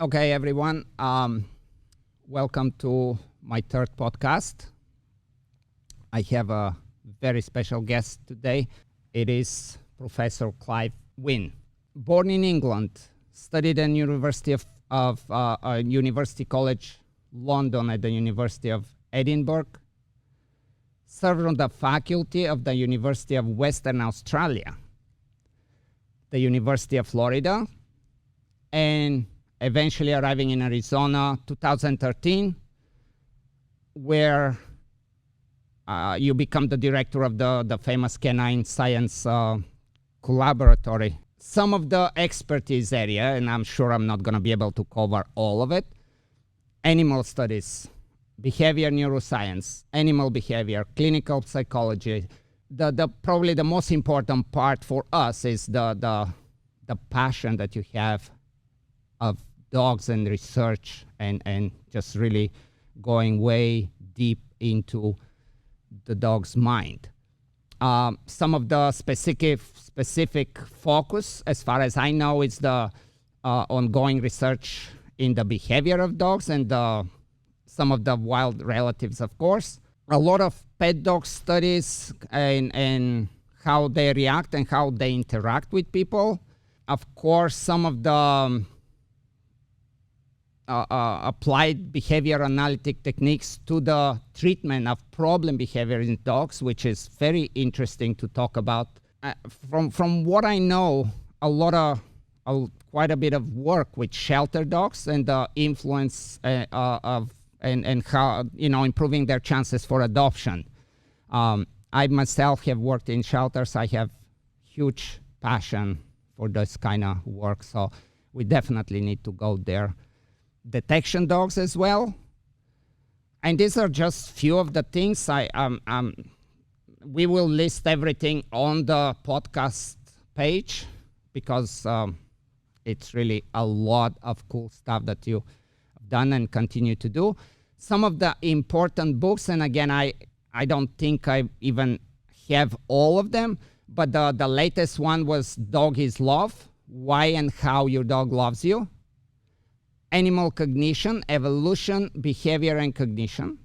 Okay, everyone. Welcome to my third podcast. I have a very special guest today. It is Professor Clive Wynne. Born in England, studied at University of University College London at the University of Edinburgh. Served on the faculty of the University of Western Australia, the University of Florida, and eventually arriving in Arizona 2013, where you become the director of the famous Canine Science Collaboratory. Some of the expertise area, and I'm sure I'm not going to be able to cover all of it: animal studies, behavior neuroscience, animal behavior, clinical psychology. Probably the most important part for us is the passion that you have of dogs and research and just really going way deep into the dog's mind. Some of the specific focus, as far as I know, is the ongoing research in the behavior of dogs and some of the wild relatives, of course. A lot of pet dog studies and how they react and how they interact with people. Of course, some of the applied behavior analytic techniques to the treatment of problem behavior in dogs, which is very interesting to talk about. From what I know, quite a bit of work with shelter dogs and the influence of how, improving their chances for adoption. I myself have worked in shelters. I have huge passion for this kind of work, so we definitely need to go there. Detection dogs as well, and these are just few of the things. We will list everything on the podcast page because it's really a lot of cool stuff that you have done and continue to do. Some of the important books, and again, I don't think I even have all of them, but the latest one was Dog is Love: Why and How Your Dog Loves You. Animal Cognition, Evolution, Behavior and Cognition.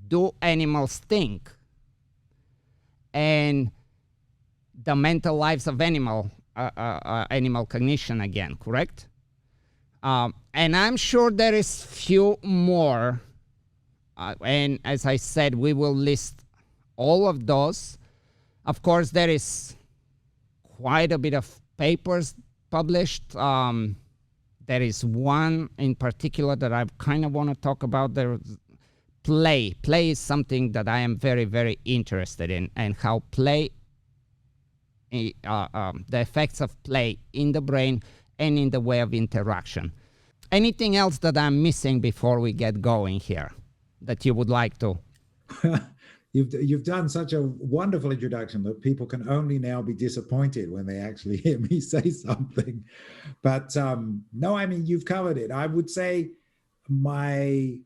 Do Animals Think? And The Mental Lives of Animal Cognition again, correct? And I'm sure there is few more. And as I said, we will list all of those. Of course, there is quite a bit of papers published. There is one in particular that I kind of want to talk about. There's play. Play is something that I am very, very interested in, and how play, the effects of play in the brain and in the way of interaction. Anything else that I'm missing before we get going here that you would like to? You've done such a wonderful introduction that people can only now be disappointed when they actually hear me say something. But no, I mean, you've covered it. I would say my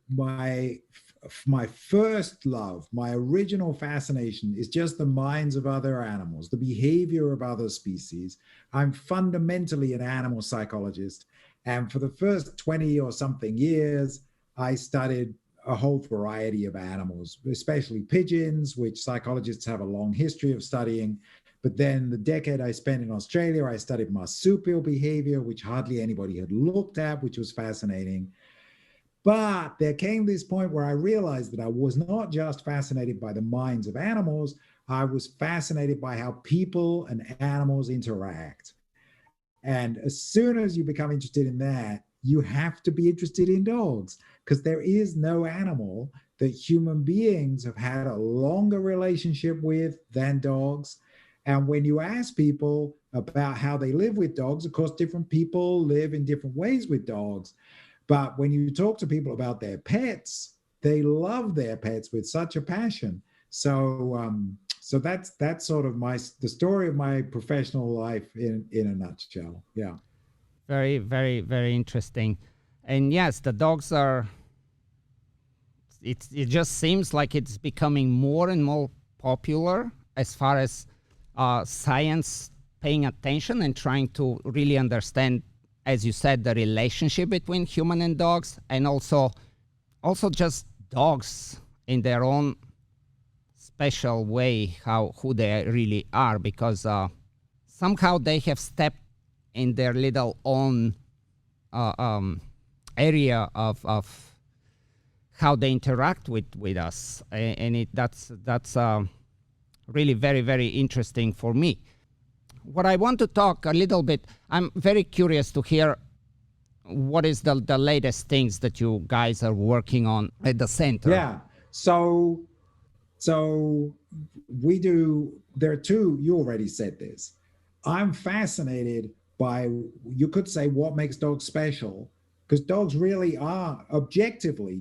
first love, my original fascination is just the minds of other animals, the behavior of other species. I'm fundamentally an animal psychologist. And for the first 20 or something years, I studied a whole variety of animals, especially pigeons, which psychologists have a long history of studying. But then the decade I spent in Australia, I studied marsupial behavior, which hardly anybody had looked at, which was fascinating. But there came this point where I realized that I was not just fascinated by the minds of animals, I was fascinated by how people and animals interact. And as soon as you become interested in that, you have to be interested in dogs, because there is no animal that human beings have had a longer relationship with than dogs. And when you ask people about how they live with dogs, of course, different people live in different ways with dogs. But when you talk to people about their pets, they love their pets with such a passion. So that's sort of the story of my professional life in a nutshell. Yeah. Very, very, very interesting. And yes, the dogs are, it just seems like it's becoming more and more popular as far as science paying attention and trying to really understand as you said, the relationship between human and dogs, and also just dogs in their own special way, who they really are, because somehow they have stepped in their little own area of how they interact with us, and that's really very, very interesting for me. What I want to talk a little bit, I'm very curious to hear what is the latest things that you guys are working on at the center. Yeah. So we do, there are two, you already said this. I'm fascinated by, you could say, what makes dogs special, because dogs really are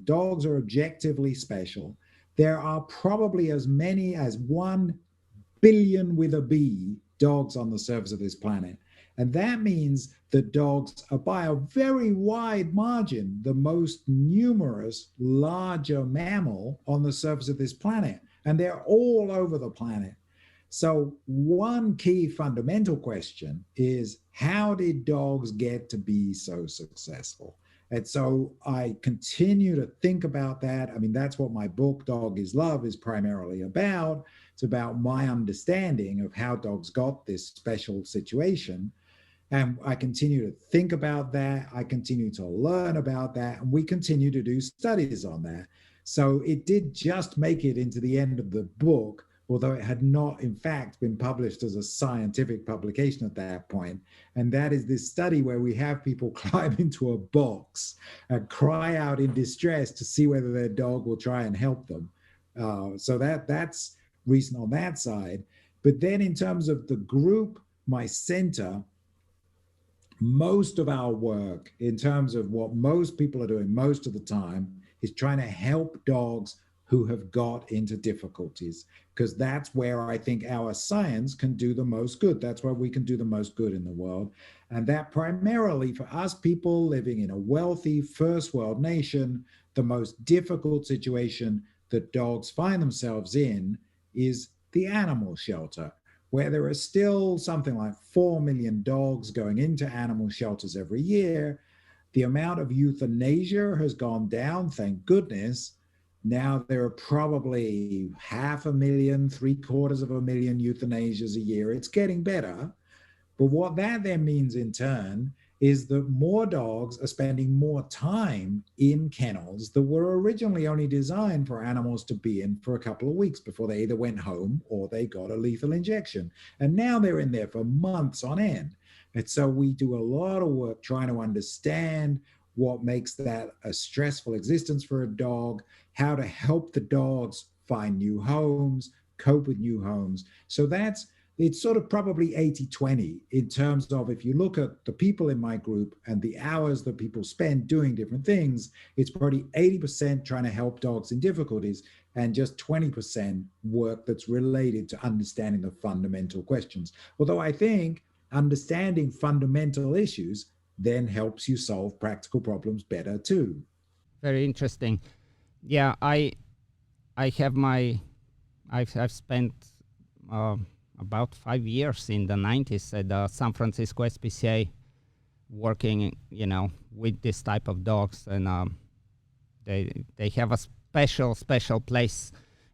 dogs are objectively special. There are probably as many as 1 billion with a B dogs on the surface of this planet. And that means that dogs are, by a very wide margin, the most numerous, larger mammal on the surface of this planet. And they're all over the planet. So one key fundamental question is, how did dogs get to be so successful? And so I continue to think about that. I mean, that's what my book, Dog is Love, is primarily about. It's about my understanding of how dogs got this special situation. And I continue to think about that. I continue to learn about that. And we continue to do studies on that. So it did just make it into the end of the book, although it had not, in fact, been published as a scientific publication at that point. And that is this study where we have people climb into a box and cry out in distress to see whether their dog will try and help them. So that's reason on that side. But then in terms of the group, my center, most of our work, in terms of what most people are doing most of the time, is trying to help dogs who have got into difficulties, because that's where I think our science can do the most good. That's where we can do the most good in the world. And that primarily for us people living in a wealthy first world nation, the most difficult situation that dogs find themselves in is the animal shelter, where there are still something like 4 million dogs going into animal shelters every year. The amount of euthanasia has gone down, thank goodness. Now there are probably 500,000, 750,000 euthanasias a year. It's getting better. But what that then means in turn is that more dogs are spending more time in kennels that were originally only designed for animals to be in for a couple of weeks before they either went home or they got a lethal injection. And now they're in there for months on end. And so we do a lot of work trying to understand what makes that a stressful existence for a dog, how to help the dogs find new homes, cope with new homes. So it's sort of probably 80-20 in terms of, if you look at the people in my group and the hours that people spend doing different things, it's probably 80% trying to help dogs in difficulties and just 20% work that's related to understanding the fundamental questions. Although I think understanding fundamental issues then helps you solve practical problems better too. Very interesting. Yeah, I've spent about 5 years in the 90s at the San Francisco SPCA working, with this type of dogs, and they have a special place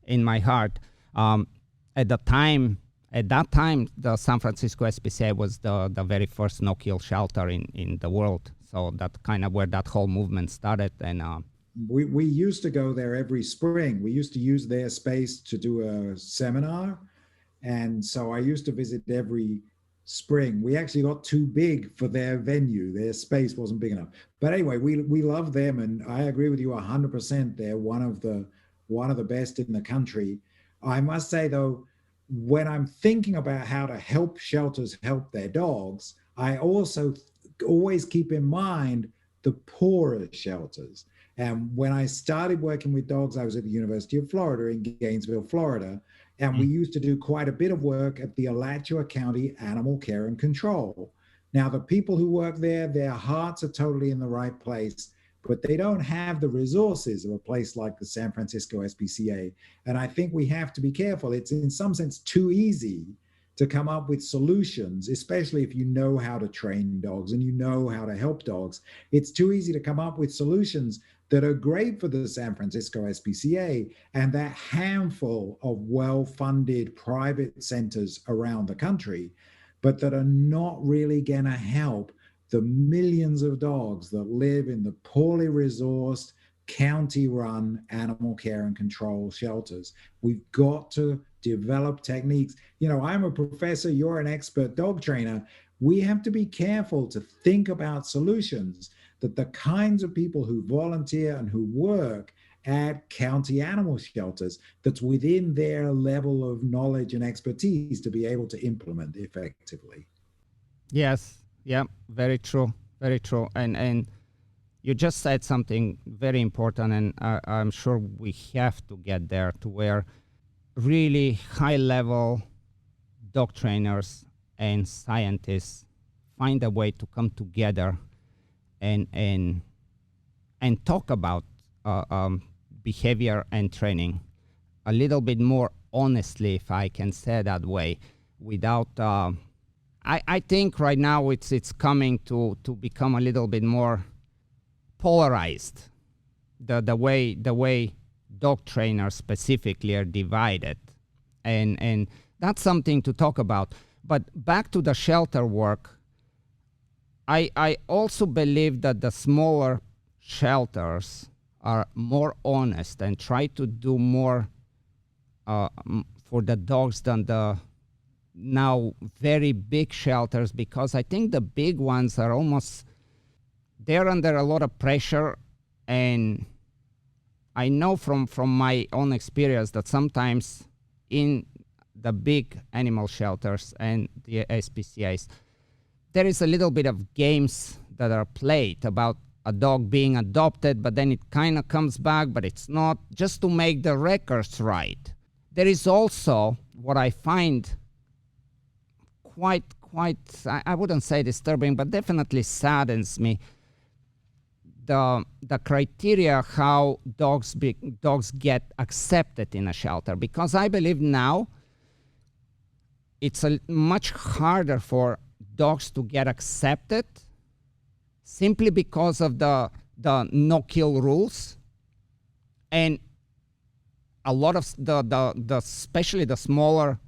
in my heart. At that time, the San Francisco SPCA was the very first no-kill shelter in the world. So that kind of where that whole movement started. And we used to go there every spring. We used to use their space to do a seminar. And so I used to visit every spring. We actually got too big for their venue. Their space wasn't big enough. But anyway, we love them. And I agree with you 100%. They're one of the best in the country. I must say, though, when I'm thinking about how to help shelters help their dogs, I also always keep in mind the poorer shelters. And when I started working with dogs, I was at the University of Florida in Gainesville, Florida. And we used to do quite a bit of work at the Alachua County Animal Care and Control. Now, the people who work there, their hearts are totally in the right place, but they don't have the resources of a place like the San Francisco SPCA. And I think we have to be careful. It's in some sense too easy to come up with solutions, especially if you know how to train dogs and you know how to help dogs. It's too easy to come up with solutions that are great for the San Francisco SPCA and that handful of well-funded private centers around the country, but that are not really going to help the millions of dogs that live in the poorly resourced, county-run animal care and control shelters. We've got to develop techniques. I'm a professor, you're an expert dog trainer. We have to be careful to think about solutions that the kinds of people who volunteer and who work at county animal shelters, that's within their level of knowledge and expertise to be able to implement effectively. Yes, yeah, very true, very true. And you just said something very important, and I'm sure we have to get there to where really high-level dog trainers and scientists find a way to come together and talk about behavior and training a little bit more honestly, if I can say that way, without. I think right now it's coming to become a little bit more polarized. The way dog trainers specifically are divided, and that's something to talk about. But back to the shelter work, I also believe that the smaller shelters are more honest and try to do more for the dogs than the now very big shelters, because I think the big ones are almost, they're under a lot of pressure. And I know from my own experience that sometimes in the big animal shelters and the SPCAs, there is a little bit of games that are played about a dog being adopted, but then it kind of comes back, but it's not, just to make the records right. There is also what I find quite I wouldn't say disturbing, but definitely saddens me, the criteria how dogs get accepted in a shelter. Because I believe now it's much harder for dogs to get accepted simply because of the no-kill rules. And a lot of the especially the smaller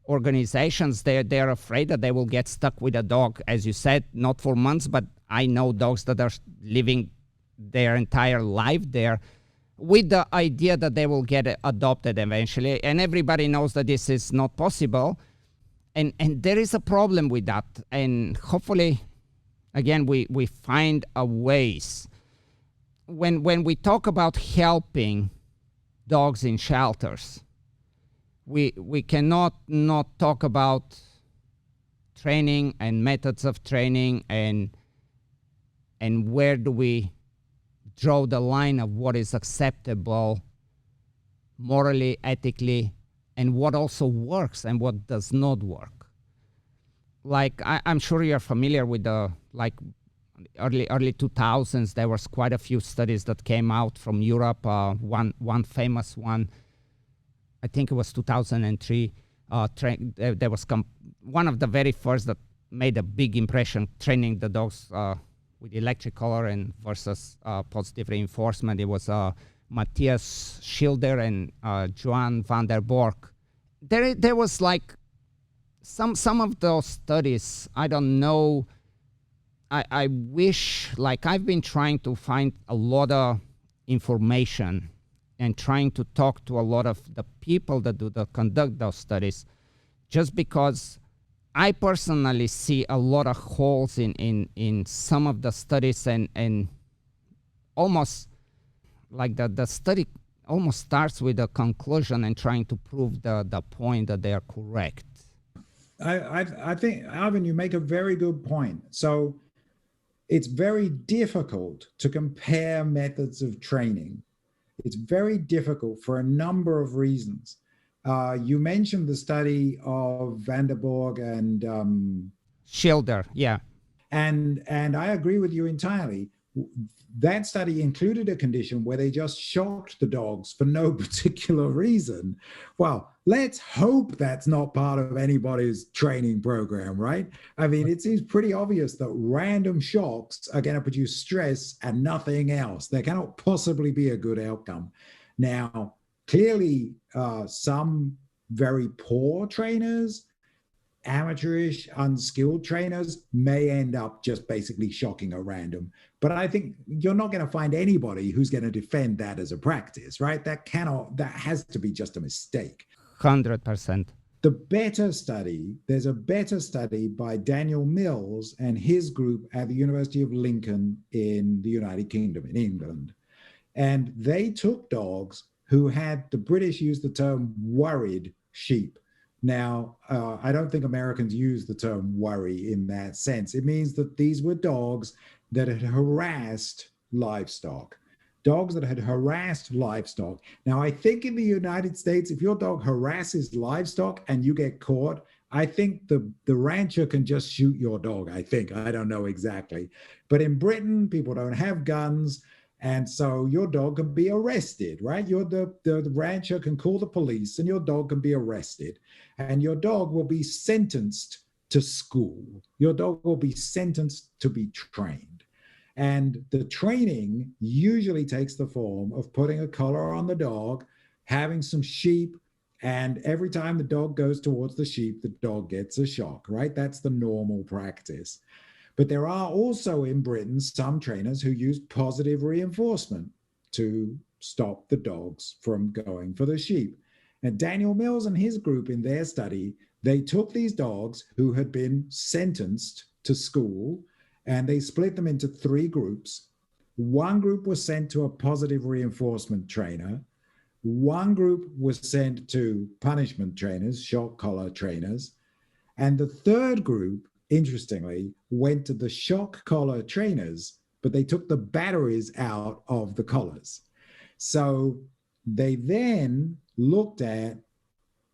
organizations, they're afraid that they will get stuck with a dog, as you said, not for months, but I know dogs that are living their entire life there with the idea that they will get adopted eventually. And everybody knows that this is not possible. And there is a problem with that. And hopefully, again, we find a ways. When we talk about helping dogs in shelters, we cannot not talk about training and methods of training and where do we draw the line of what is acceptable morally, ethically, and what also works and what does not work. Like I'm sure you're familiar with the early 2000s. There was quite a few studies that came out from Europe. One famous one, I think it was 2003. There was one of the very first that made a big impression, training the dogs with electric collar and versus positive reinforcement. It was Matthias Schilder and Johan van der Bork. There was like some of those studies, I don't know. I wish, like I've been trying to find a lot of information and trying to talk to a lot of the people that conduct those studies, just because I personally see a lot of holes in some of the studies, and almost like the study almost starts with a conclusion and trying to prove the point that they are correct. I think, Alvin, you make a very good point. So it's very difficult to compare methods of training. It's very difficult for a number of reasons. You mentioned the study of Van der Borg and Schilder, yeah. And I agree with you entirely. that study included a condition where they just shocked the dogs for no particular reason. Well, let's hope that's not part of anybody's training program, right? I mean, it seems pretty obvious that random shocks are going to produce stress and nothing else. There cannot possibly be a good outcome. Now, clearly, some very poor trainers, amateurish, unskilled trainers may end up just basically shocking at random. But I think you're not going to find anybody who's going to defend that as a practice, right? That has to be just a mistake. 100%. The better study, there's a better study by Daniel Mills and his group at the University of Lincoln in the United Kingdom, in England. And they took dogs who had, the British used the term worried sheep. Now, I don't think Americans use the term worry in that sense. It means that these were dogs that had harassed livestock. Dogs that had harassed livestock. Now, I think in the United States, if your dog harasses livestock and you get caught, I think the rancher can just shoot your dog, I think. I don't know exactly. But in Britain, people don't have guns. And so your dog can be arrested, right? The rancher can call the police and your dog can be arrested. And your dog will be sentenced to school. Your dog will be sentenced to be trained. And the training usually takes the form of putting a collar on the dog, having some sheep, and every time the dog goes towards the sheep, the dog gets a shock, right? That's the normal practice. But there are also in Britain some trainers who use positive reinforcement to stop the dogs from going for the sheep. And Daniel Mills and his group in their study, they took these dogs who had been sentenced to school and they split them into 3 groups. One group was sent to a positive reinforcement trainer. One group was sent to punishment trainers, shock collar trainers. And the third group, interestingly, went to the shock collar trainers, but they took the batteries out of the collars. So they then looked at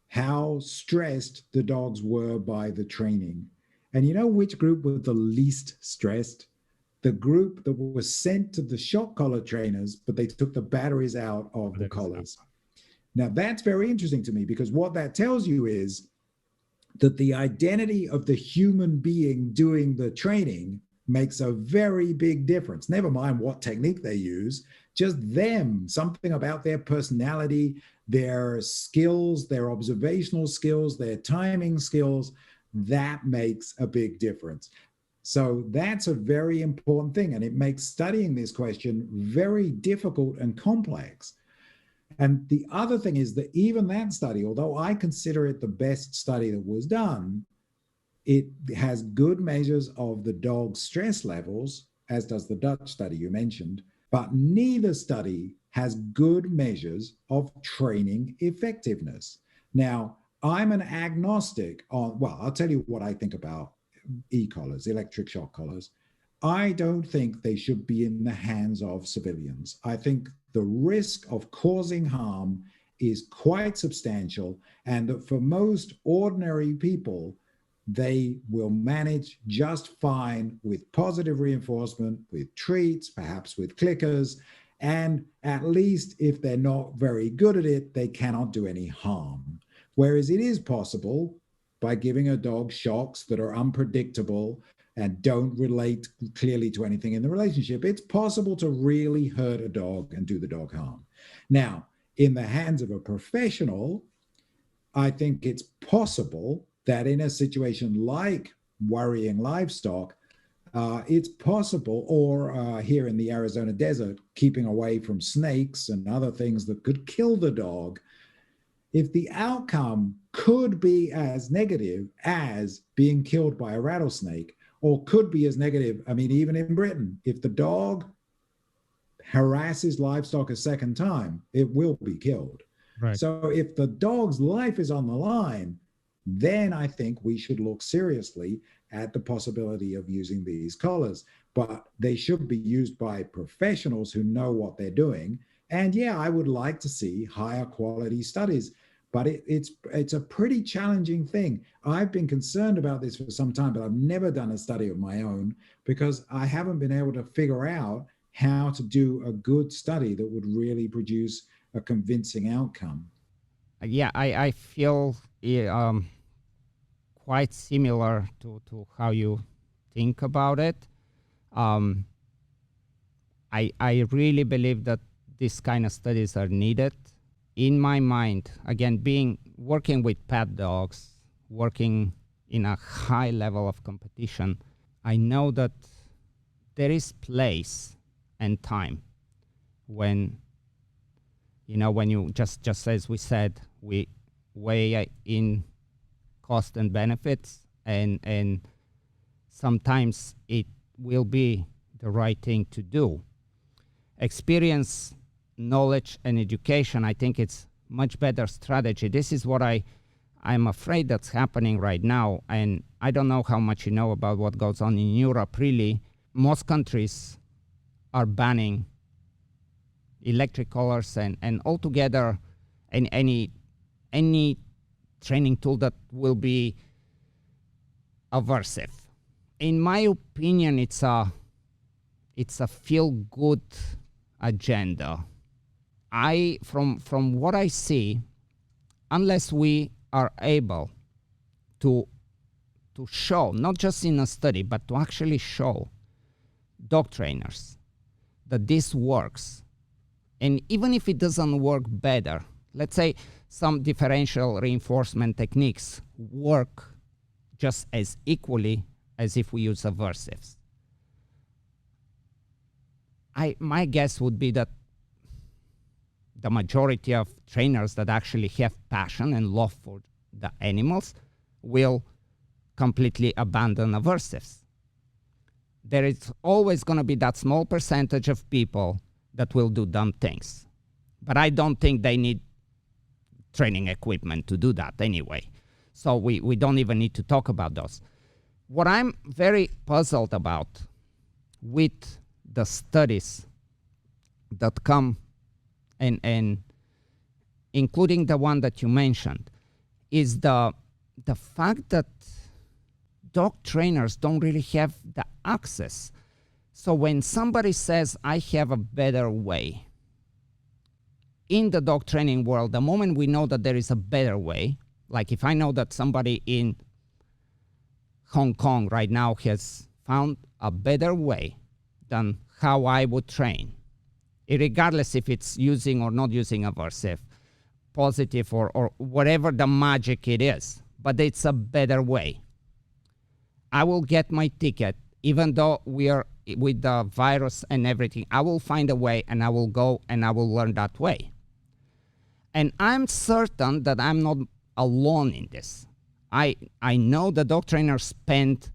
how stressed the dogs were by the training. And you know which group was the least stressed? The group that was sent to the shock collar trainers, but they took the batteries out of the collars. Now, that's very interesting to me because what that tells you is that the identity of the human being doing the training makes a very big difference. Never mind what technique they use, just them, something about their personality, their skills, their observational skills, their timing skills, that makes a big difference. So that's a very important thing. And it makes studying this question very difficult and complex. And the other thing is that even that study, although I consider it the best study that was done, it has good measures of the dog's stress levels, as does the Dutch study you mentioned, but neither study has good measures of training effectiveness. Now, I'm an agnostic on, well, I'll tell you what I think about e-collars, electric shock collars. I don't think they should be in the hands of civilians. I think the risk of causing harm is quite substantial, and that for most ordinary people, they will manage just fine with positive reinforcement, with treats, perhaps with clickers, and at least if they're not very good at it, they cannot do any harm. Whereas it is possible by giving a dog shocks that are unpredictable and don't relate clearly to anything in the relationship, it's possible to really hurt a dog and do the dog harm. Now, in the hands of a professional, I think it's possible that in a situation like worrying livestock, it's possible, or here in the Arizona desert, keeping away from snakes and other things that could kill the dog, if the outcome could be as negative as being killed by a rattlesnake, or could be as negative, I mean, even in Britain, if the dog harasses livestock a second time, it will be killed. Right. So if the dog's life is on the line, then I think we should look seriously at the possibility of using these collars. But they should be used by professionals who know what they're doing. And yeah, I would like to see higher quality studies. but it's a pretty challenging thing. I've been concerned about this for some time, but I've never done a study of my own because I haven't been able to figure out how to do a good study that would really produce a convincing outcome. Yeah, I feel quite similar to how you think about it. Um, I really believe that these kind of studies are needed. In my mind, again, working with pet dogs, working in a high level of competition, I know that there is place and time when you just as we said, we weigh in cost and benefits, and sometimes it will be the right thing to do. Experience, knowledge, and education, I think it's much better strategy. This is what I'm afraid that's happening right now, and I don't know how much you know about what goes on in Europe. Really, most countries are banning electric collars and altogether any training tool that will be aversive. In my opinion, it's a feel-good agenda. From what I see, unless we are able to show, not just in a study, but to actually show dog trainers that this works, and even if it doesn't work better, let's say some differential reinforcement techniques work just as equally as if we use aversives. My guess would be that the majority of trainers that actually have passion and love for the animals will completely abandon aversives. There is always going to be that small percentage of people that will do dumb things. But I don't think they need training equipment to do that anyway. So we don't even need to talk about those. What I'm very puzzled about with the studies that come and including the one that you mentioned is the fact that dog trainers don't really have the access. So when somebody says, I have a better way, in the dog training world, the moment we know that there is a better way, like if I know that somebody in Hong Kong right now has found a better way than how I would train, regardless if it's using or not using aversive, positive or whatever the magic it is, but it's a better way, I will get my ticket, even though we are with the virus and everything. I will find a way and I will go and I will learn that way. And I'm certain that I'm not alone in this. I know the dog trainers spend,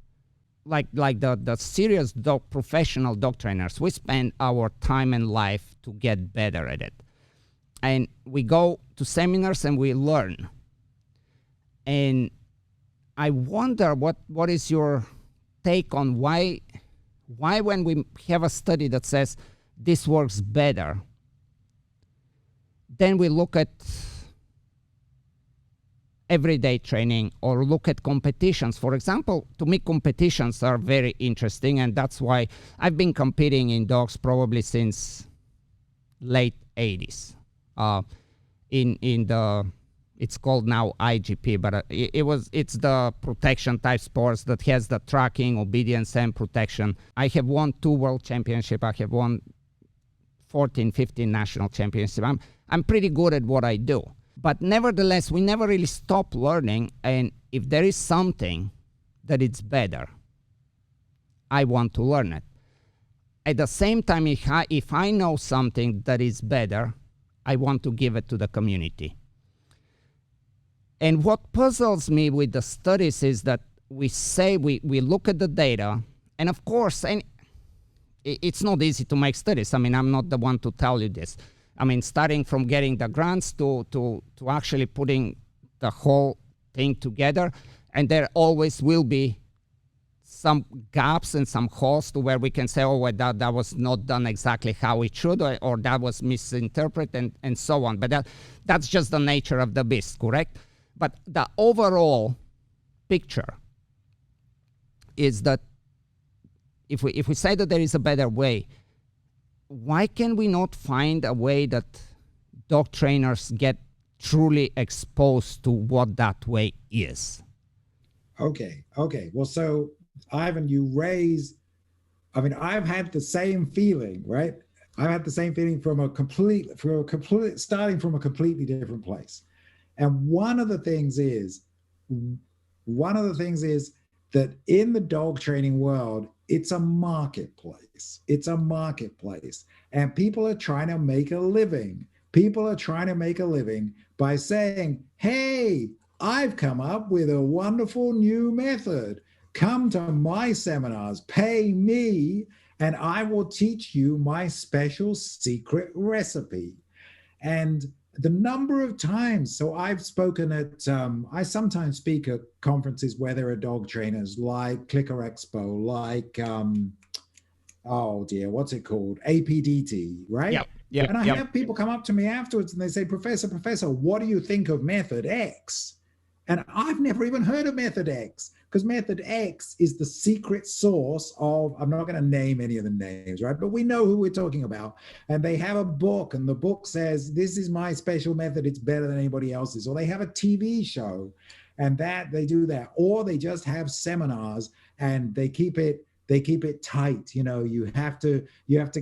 like the serious dog, professional dog trainers, we spend our time and life to get better at it. And we go to seminars and we learn. And I wonder what is your take on why when we have a study that says this works better, then we look at everyday training or look at competitions. For example, to me, competitions are very interesting, and that's why I've been competing in dogs probably since late 80s. It's called now IGP, but it's the protection type sports that has the tracking, obedience, and protection. I have won 2 world championships. I have won 14, 15 national championships. I'm pretty good at what I do. But nevertheless, we never really stop learning, and if there is something that it's better, I want to learn it. At the same time, if I know something that is better, I want to give it to the community. And what puzzles me with the studies is that we say we look at the data, and of course, and it's not easy to make studies. I mean, I'm not the one to tell you this. I mean, starting from getting the grants to actually putting the whole thing together, and there always will be some gaps and some holes to where we can say, oh, well, that was not done exactly how it should, or that was misinterpreted, and so on. But that's just the nature of the beast, correct? But the overall picture is that if we say that there is a better way, why can we not find a way that dog trainers get truly exposed to what that way is? Okay. Well, so Ivan, I've had the same feeling, right? I've had the same feeling starting from a completely different place. And one of the things is that in the dog training world, it's a marketplace. It's a marketplace. And people are trying to make a living. People are trying to make a living by saying, hey, I've come up with a wonderful new method. Come to my seminars, pay me, and I will teach you my special secret recipe. And the number of times, so I've spoken at, I sometimes speak at conferences where there are dog trainers, like Clicker Expo, like, oh dear, what's it called? APDT, right? Yep. And I have people come up to me afterwards and they say, Professor, what do you think of Method X? And I've never even heard of Method X, because Method X is the secret source of, I'm not going to name any of the names, right? But we know who we're talking about. And they have a book, and the book says, this is my special method. It's better than anybody else's. Or they have a TV show, and that they do that. Or they just have seminars, and they keep it tight. You know, you have to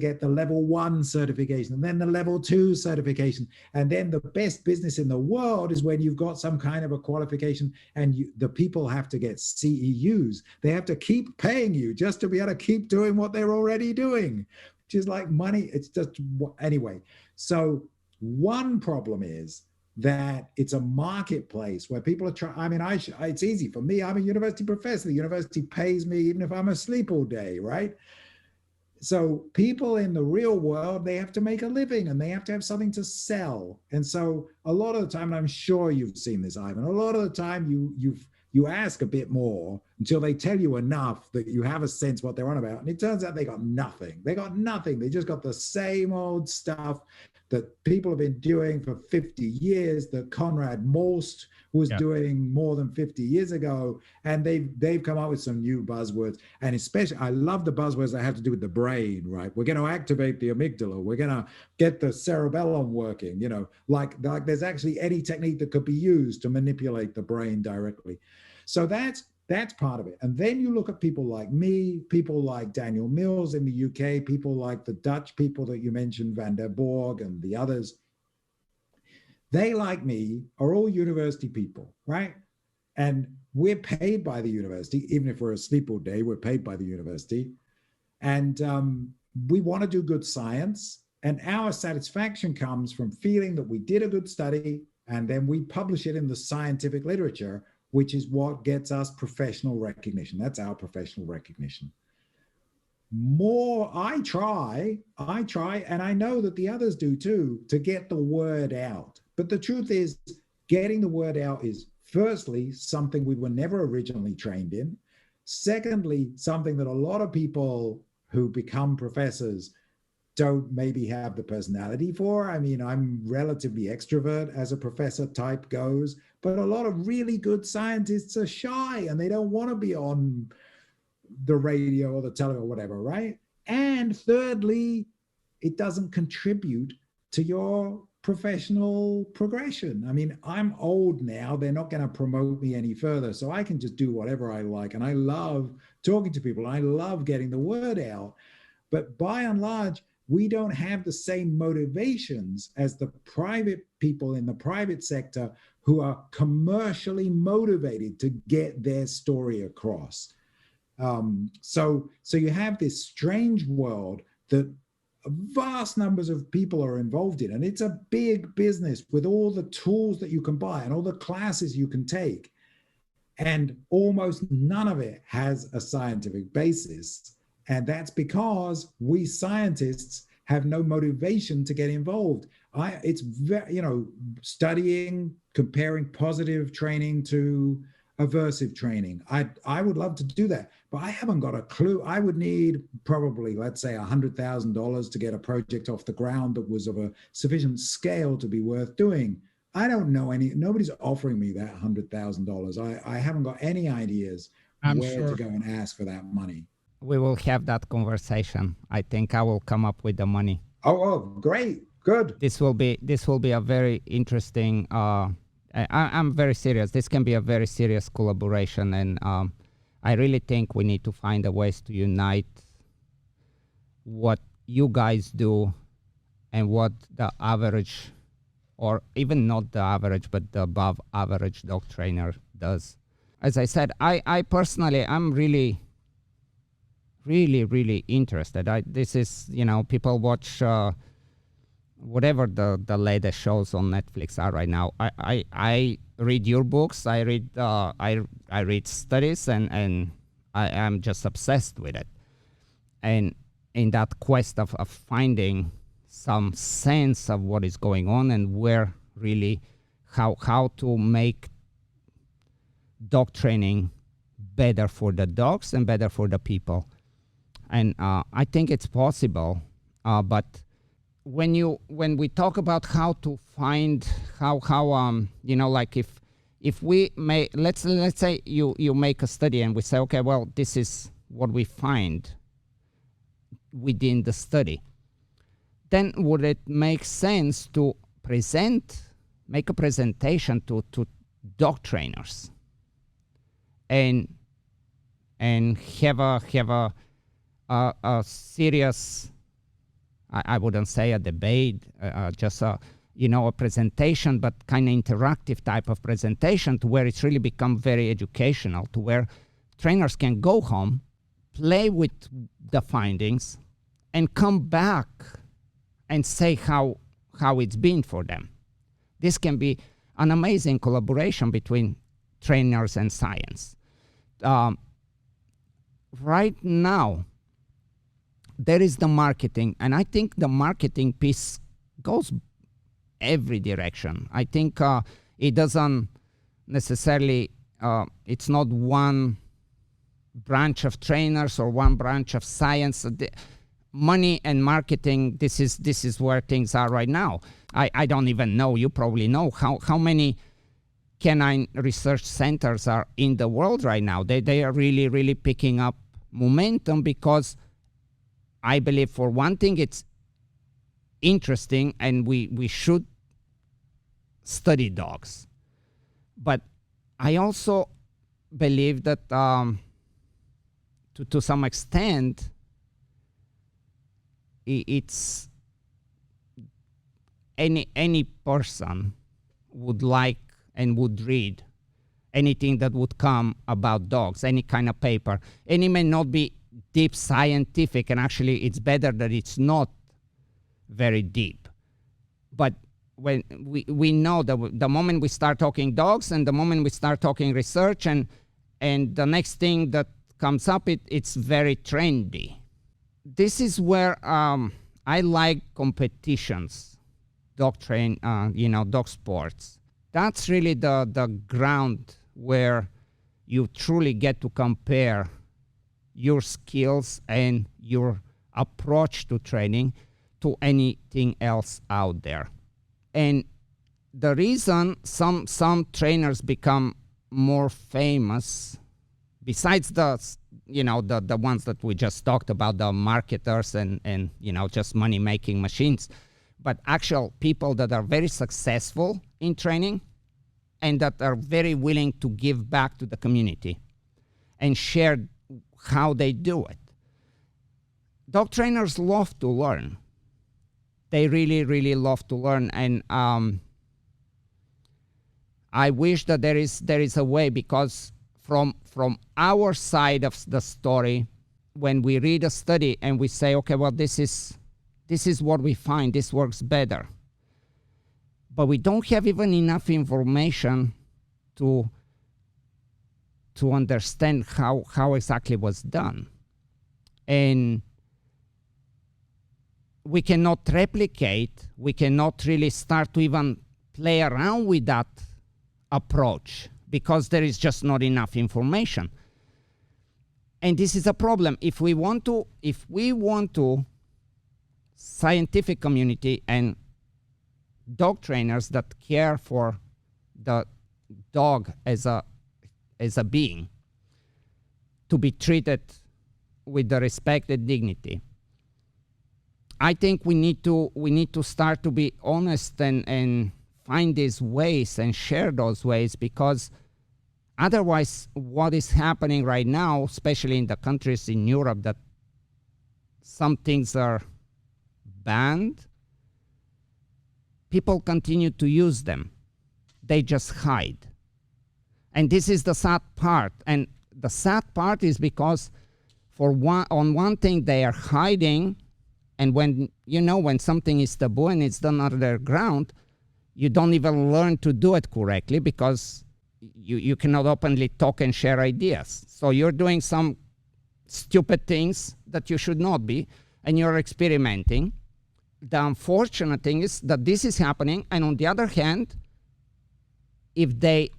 get the level 1 certification, and then the level 2 certification. And then the best business in the world is when you've got some kind of a qualification and the people have to get CEUs. They have to keep paying you just to be able to keep doing what they're already doing, which is like money. It's just, anyway. So one problem is that it's a marketplace where people are trying. I mean, it's easy for me. I'm a university professor. The university pays me even if I'm asleep all day, right? So people in the real world, they have to make a living and they have to have something to sell. And so a lot of the time, and I'm sure you've seen this, Ivan, a lot of the time you ask a bit more until they tell you enough that you have a sense what they're on about. And it turns out they got nothing. They got nothing. They just got the same old stuff that people have been doing for 50 years, that Conrad Most was doing more than 50 years ago. And they've come up with some new buzzwords. And especially, I love the buzzwords that have to do with the brain, right? We're going to activate the amygdala. We're going to get the cerebellum working, you know, like there's actually any technique that could be used to manipulate the brain directly. So that's part of it. And then you look at people like me, people like Daniel Mills in the UK, people like the Dutch people that you mentioned, Van der Borg and the others. They, like me, are all university people, right? And we're paid by the university. Even if we're asleep all day, we're paid by the university. And we want to do good science. And our satisfaction comes from feeling that we did a good study and then we publish it in the scientific literature, which is what gets us professional recognition. That's our professional recognition. I try, and I know that the others do too, to get the word out. But the truth is, getting the word out is, firstly, something we were never originally trained in. Secondly, something that a lot of people who become professors don't maybe have the personality for. I mean, I'm relatively extrovert as a professor type goes, but a lot of really good scientists are shy and they don't want to be on the radio or the television or whatever, right? And thirdly, it doesn't contribute to your professional progression. I mean, I'm old now. They're not going to promote me any further. So I can just do whatever I like. And I love talking to people. I love getting the word out. But by and large, we don't have the same motivations as the private people in the private sector who are commercially motivated to get their story across. So you have this strange world that vast numbers of people are involved in, and it's a big business with all the tools that you can buy and all the classes you can take. And almost none of it has a scientific basis. And that's because we scientists have no motivation to get involved. It's very, studying, comparing positive training to aversive training. I would love to do that, but I haven't got a clue. I would need probably, let's say, $100,000 to get a project off the ground that was of a sufficient scale to be worth doing. I don't know nobody's offering me that $100,000. I haven't got any ideas I'm where sure to go and ask for that money. we will have that conversation. I think I will come up with the money. Oh, great. Good. This will be a very interesting, I'm very serious. This can be a very serious collaboration, and I really think we need to find a ways to unite what you guys do and what the average, or even not the average, but the above average dog trainer does. As I said, I personally, I'm really interested. This is, people watch whatever the latest shows on Netflix are right now. I read your books. I read studies, and I am just obsessed with it. And in that quest of finding some sense of what is going on and where really how to make dog training better for the dogs and better for the people. And I think it's possible, but when we talk about how to find like if we may, let's say you make a study and we say, okay, well, this is what we find within the study, then would it make sense to make a presentation to dog trainers and have a serious, I wouldn't say a debate, just a presentation, but kind of interactive type of presentation, to where it's really become very educational, to where trainers can go home, play with the findings, and come back and say how it's been for them. This can be an amazing collaboration between trainers and science. Right now, there is the marketing, and I think the marketing piece goes every direction. I think it doesn't necessarily, it's not one branch of trainers or one branch of science. Money and marketing, this is where things are right now. I don't even know, you probably know, how many canine research centers are in the world right now. They are really picking up momentum, because I believe, for one thing, it's interesting, and we should study dogs. But I also believe that to some extent, it's any person would like and would read anything that would come about dogs, any kind of paper. And it may not be deep scientific, and actually it's better that it's not very deep. But when we know that the moment we start talking dogs, and the moment we start talking research, and the next thing that comes up, it's very trendy. This is where I like competitions, dog sports. That's really the ground where you truly get to compare your skills and your approach to training to anything else out there. And the reason some trainers become more famous, besides the ones that we just talked about, the marketers and just money-making machines, but actual people that are very successful in training and that are very willing to give back to the community and share how they do it. Dog trainers love to learn. They really love to learn, and I wish that there is a way, because from our side of the story, when we read a study and we say, okay, well, this is what we find, this works better, but we don't have even enough information to understand how exactly was done. And we cannot replicate, we cannot really start to even play around with that approach, because there is just not enough information. And this is a problem. If we want to scientific community and dog trainers that care for the dog as a being to be treated with the respect and dignity, I think we need to start to be honest and find these ways and share those ways, because otherwise what is happening right now, especially in the countries in Europe that some things are banned, people continue to use them. They just hide. And this is the sad part. And the sad part is because on one thing they are hiding, and when something is taboo and it's done underground, you don't even learn to do it correctly because you cannot openly talk and share ideas. So you're doing some stupid things that you should not be, and you're experimenting. The unfortunate thing is that this is happening, and on the other hand, if they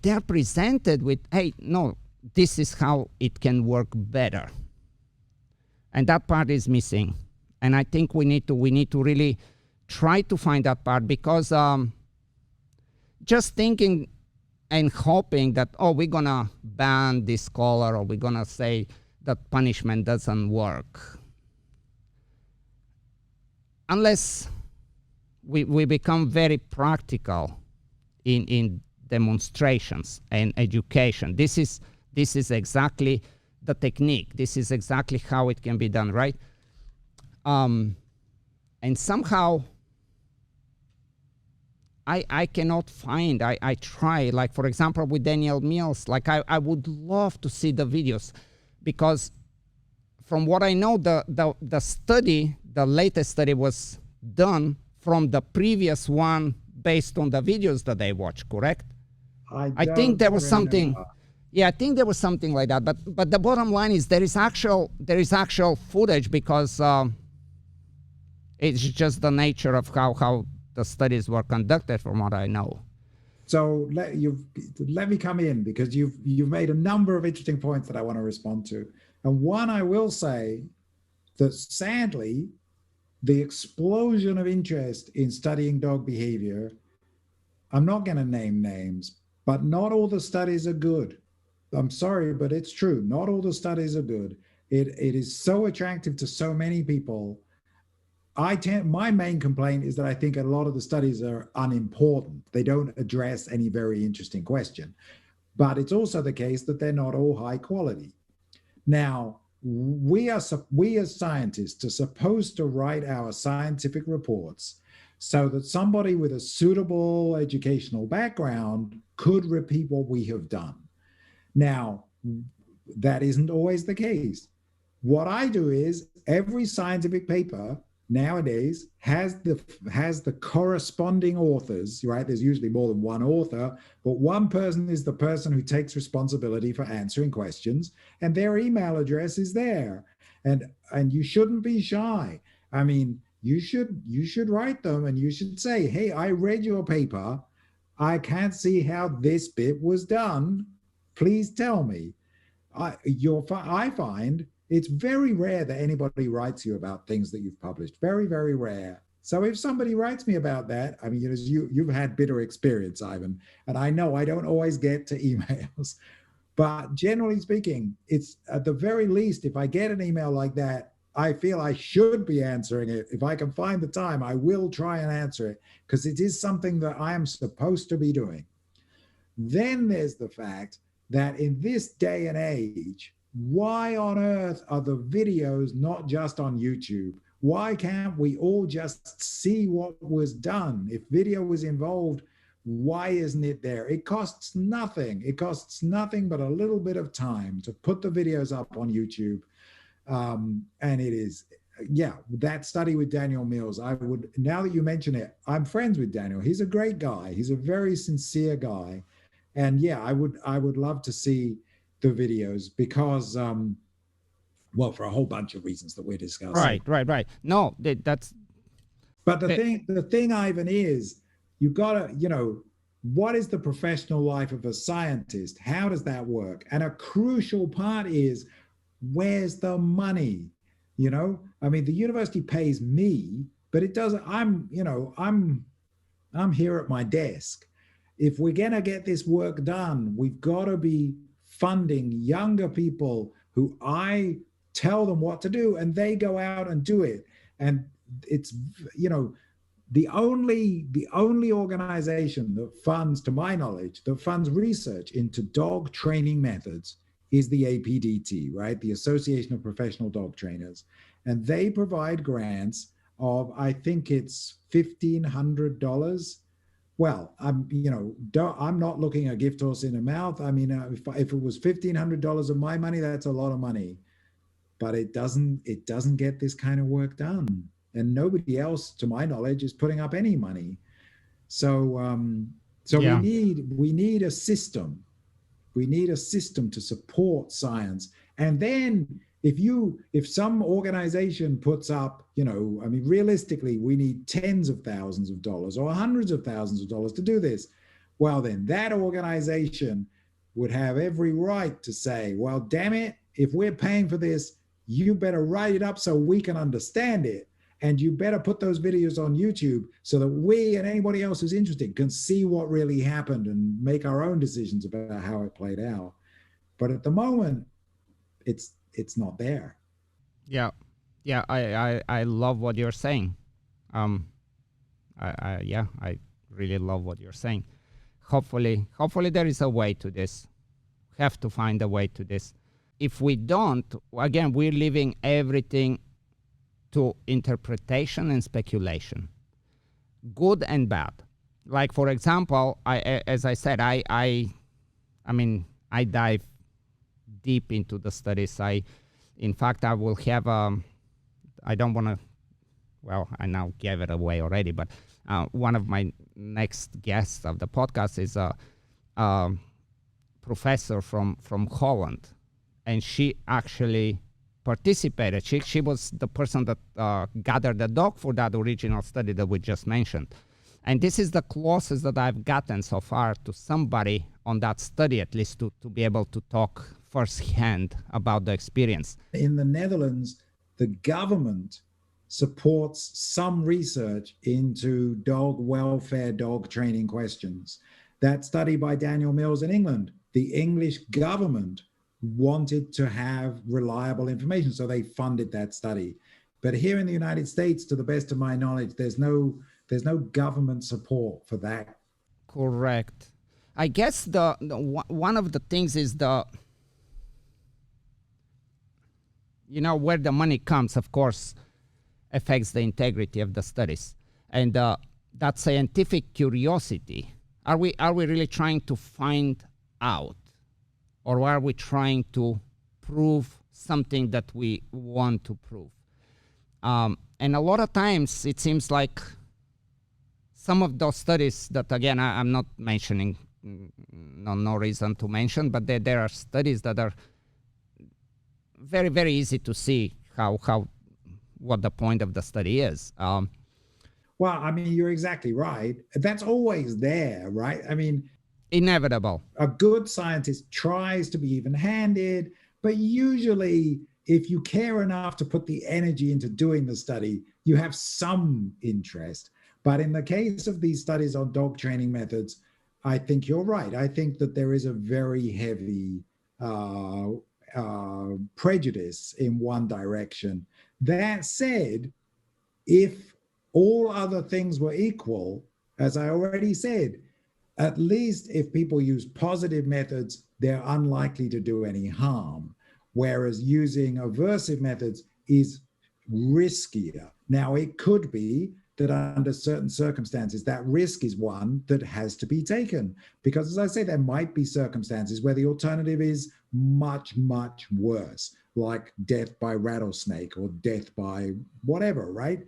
are presented with, hey, no, this is how it can work better, and that part is missing. And I think we need to really try to find that part, because just thinking and hoping that, oh, we're gonna ban this color, or we're gonna say that punishment doesn't work, unless we become very practical in demonstrations and education. This is exactly the technique. This is exactly how it can be done, right? And somehow I cannot find, I try, like for example with Daniel Mills, like I would love to see the videos, because from what I know, the study, the latest study was done from the previous one based on the videos that they watched, correct? I think there was something. Yeah, I think there was something like that. But the bottom line is there is actual footage, because it's just the nature of how the studies were conducted, from what I know. So let me come in, because you've made a number of interesting points that I want to respond to. And one, I will say that sadly, the explosion of interest in studying dog behavior, I'm not going to name names, but not all the studies are good. I'm sorry, but it's true. Not all the studies are good. It is so attractive to so many people. My main complaint is that I think a lot of the studies are unimportant. They don't address any very interesting question. But it's also the case that they're not all high quality. Now, we as scientists are supposed to write our scientific reports so that somebody with a suitable educational background could repeat what we have done. Now, that isn't always the case. What I do is every scientific paper nowadays has the corresponding authors, right? There's usually more than one author, but one person is the person who takes responsibility for answering questions, and their email address is there. And you shouldn't be shy. I mean, you should write them, and you should say, hey, I read your paper. I can't see how this bit was done. Please tell me. I find it's very rare that anybody writes you about things that you've published. Very, very rare. So if somebody writes me about that, I mean, you've had bitter experience, Ivan, and I know I don't always get to emails, but generally speaking, it's at the very least, if I get an email like that, I feel I should be answering it. If I can find the time, I will try and answer it, because it is something that I am supposed to be doing. Then there's the fact that in this day and age, why on earth are the videos not just on YouTube? Why can't we all just see what was done? If video was involved, why isn't it there? It costs nothing. It costs nothing but a little bit of time to put the videos up on YouTube. And it is, yeah, that study with Daniel Mills, now that you mention it, I'm friends with Daniel. He's a great guy. He's a very sincere guy. And yeah, I would love to see the videos, because well, for a whole bunch of reasons that we're discussing. Right. No, that's. But the thing, Ivan, is you gotta, what is the professional life of a scientist? How does that work? And a crucial part is, where's the money? You know, I mean, the university pays me, but it doesn't. I'm here at my desk. If we're going to get this work done, we've got to be funding younger people who I tell them what to do and they go out and do it. And it's, the only organization that funds, to my knowledge, that funds research into dog training methods is the APDT, right? The Association of Professional Dog Trainers. And they provide grants of, I think it's $1,500. Well, I'm not looking a gift horse in the mouth. I mean, if it was $1,500 of my money, that's a lot of money, but it doesn't get this kind of work done, and nobody else, to my knowledge, is putting up any money. So, yeah. we need a system. We need a system to support science, and then if some organization puts up, realistically, we need tens of thousands of dollars or hundreds of thousands of dollars to do this. Well, then that organization would have every right to say, well, damn it, if we're paying for this, you better write it up so we can understand it. And you better put those videos on YouTube so that we and anybody else who's interested can see what really happened and make our own decisions about how it played out. But at the moment, it's not there. Yeah, I love what you're saying. I really love what you're saying. Hopefully there is a way to this. Have to find a way to this. If we don't, again, we're leaving everything to interpretation and speculation, good and bad. Like, for example, as I said, I dive deep into the studies. In fact, I will have I don't want to, well, I now gave it away already, but one of my next guests of the podcast is a professor from Holland, and she actually participated. She was the person that gathered the dog for that original study that we just mentioned. And this is the closest that I've gotten so far to somebody on that study, at least to be able to talk firsthand about the experience. In the Netherlands, the government supports some research into dog welfare, dog training questions. That study by Daniel Mills in England, the English government wanted to have reliable information, so they funded that study. But here in the United States, to the best of my knowledge, there's no government support for that. Correct. I guess the one of the things is where the money comes, of course, affects the integrity of the studies. And that scientific curiosity, are we really trying to find out, or are we trying to prove something that we want to prove? And a lot of times it seems like some of those studies that, again, I'm not mentioning, no reason to mention, but there are studies that are very, very easy to see what the point of the study is. Well, I mean, you're exactly right. That's always there, right? I mean, inevitable. A good scientist tries to be even-handed, but usually if you care enough to put the energy into doing the study, you have some interest. But in the case of these studies on dog training methods, I think you're right. I think that there is a very heavy prejudice in one direction. That said, if all other things were equal, as I already said, at least if people use positive methods, they're unlikely to do any harm, whereas using aversive methods is riskier. Now, it could be that under certain circumstances, that risk is one that has to be taken. Because as I say, there might be circumstances where the alternative is much, much worse, like death by rattlesnake or death by whatever, right?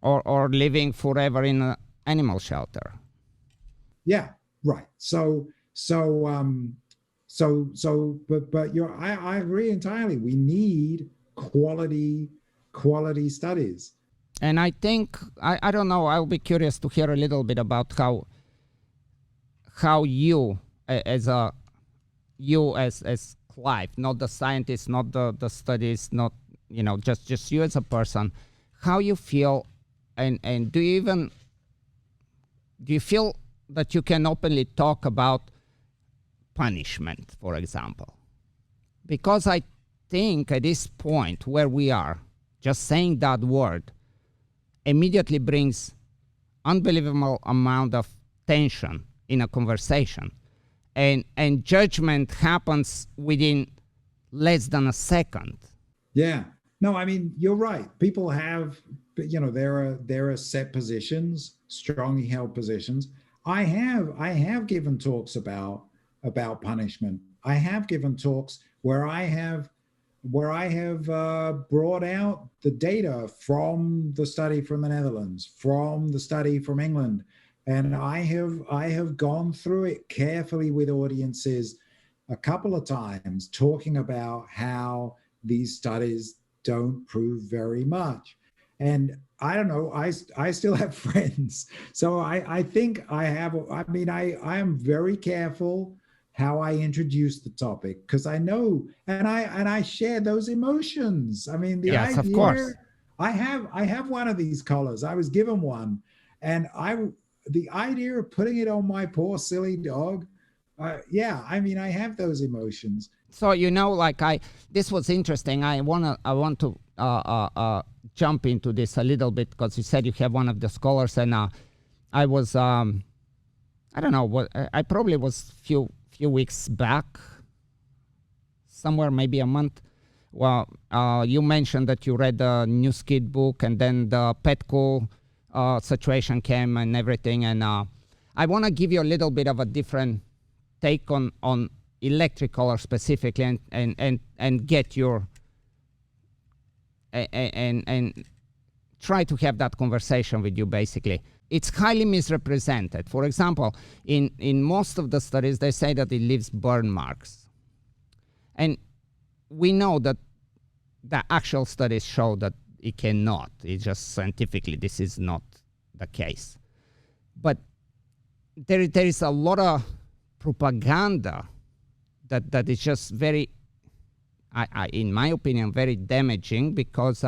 Or living forever in an animal shelter. Yeah, right. I agree entirely. We need quality studies. And I think, I don't know, I'll be curious to hear a little bit about how how you as Clive, not the scientist, not the studies, not just you as a person, how you feel, and do you feel that you can openly talk about punishment, for example? Because I think at this point where we are, just saying that word immediately brings unbelievable amount of tension in a conversation, and judgment happens within less than a second. Yeah. No, I mean, you're right. People have, there are set positions, strongly held positions. I have given talks about punishment. I have given talks where I have brought out the data from the study from the Netherlands, from the study from England, and I have gone through it carefully with audiences a couple of times, talking about how these studies don't prove very much. And I don't know, I still have friends. So I think I am very careful how I introduce the topic, because I know, and I share those emotions. I mean, the Yes, idea, of course. I have one of these collars. I was given one, and the idea of putting it on my poor silly dog, yeah, I mean, I have those emotions. So this was interesting. I want to jump into this a little bit, because you said you have one of the scholars, and I was I don't know what, I probably was few weeks back, somewhere maybe a month. Well, you mentioned that you read the New Skid book, and then the Petco situation came and everything, and I want to give you a little bit of a different take on electric color specifically, and get your and try to have that conversation with you. Basically, it's highly misrepresented. For example, in most of the studies, they say that it leaves burn marks, and we know that the actual studies show that it cannot. It's just scientifically this is not the case. But there is a lot of propaganda that is just very, in my opinion, very damaging, because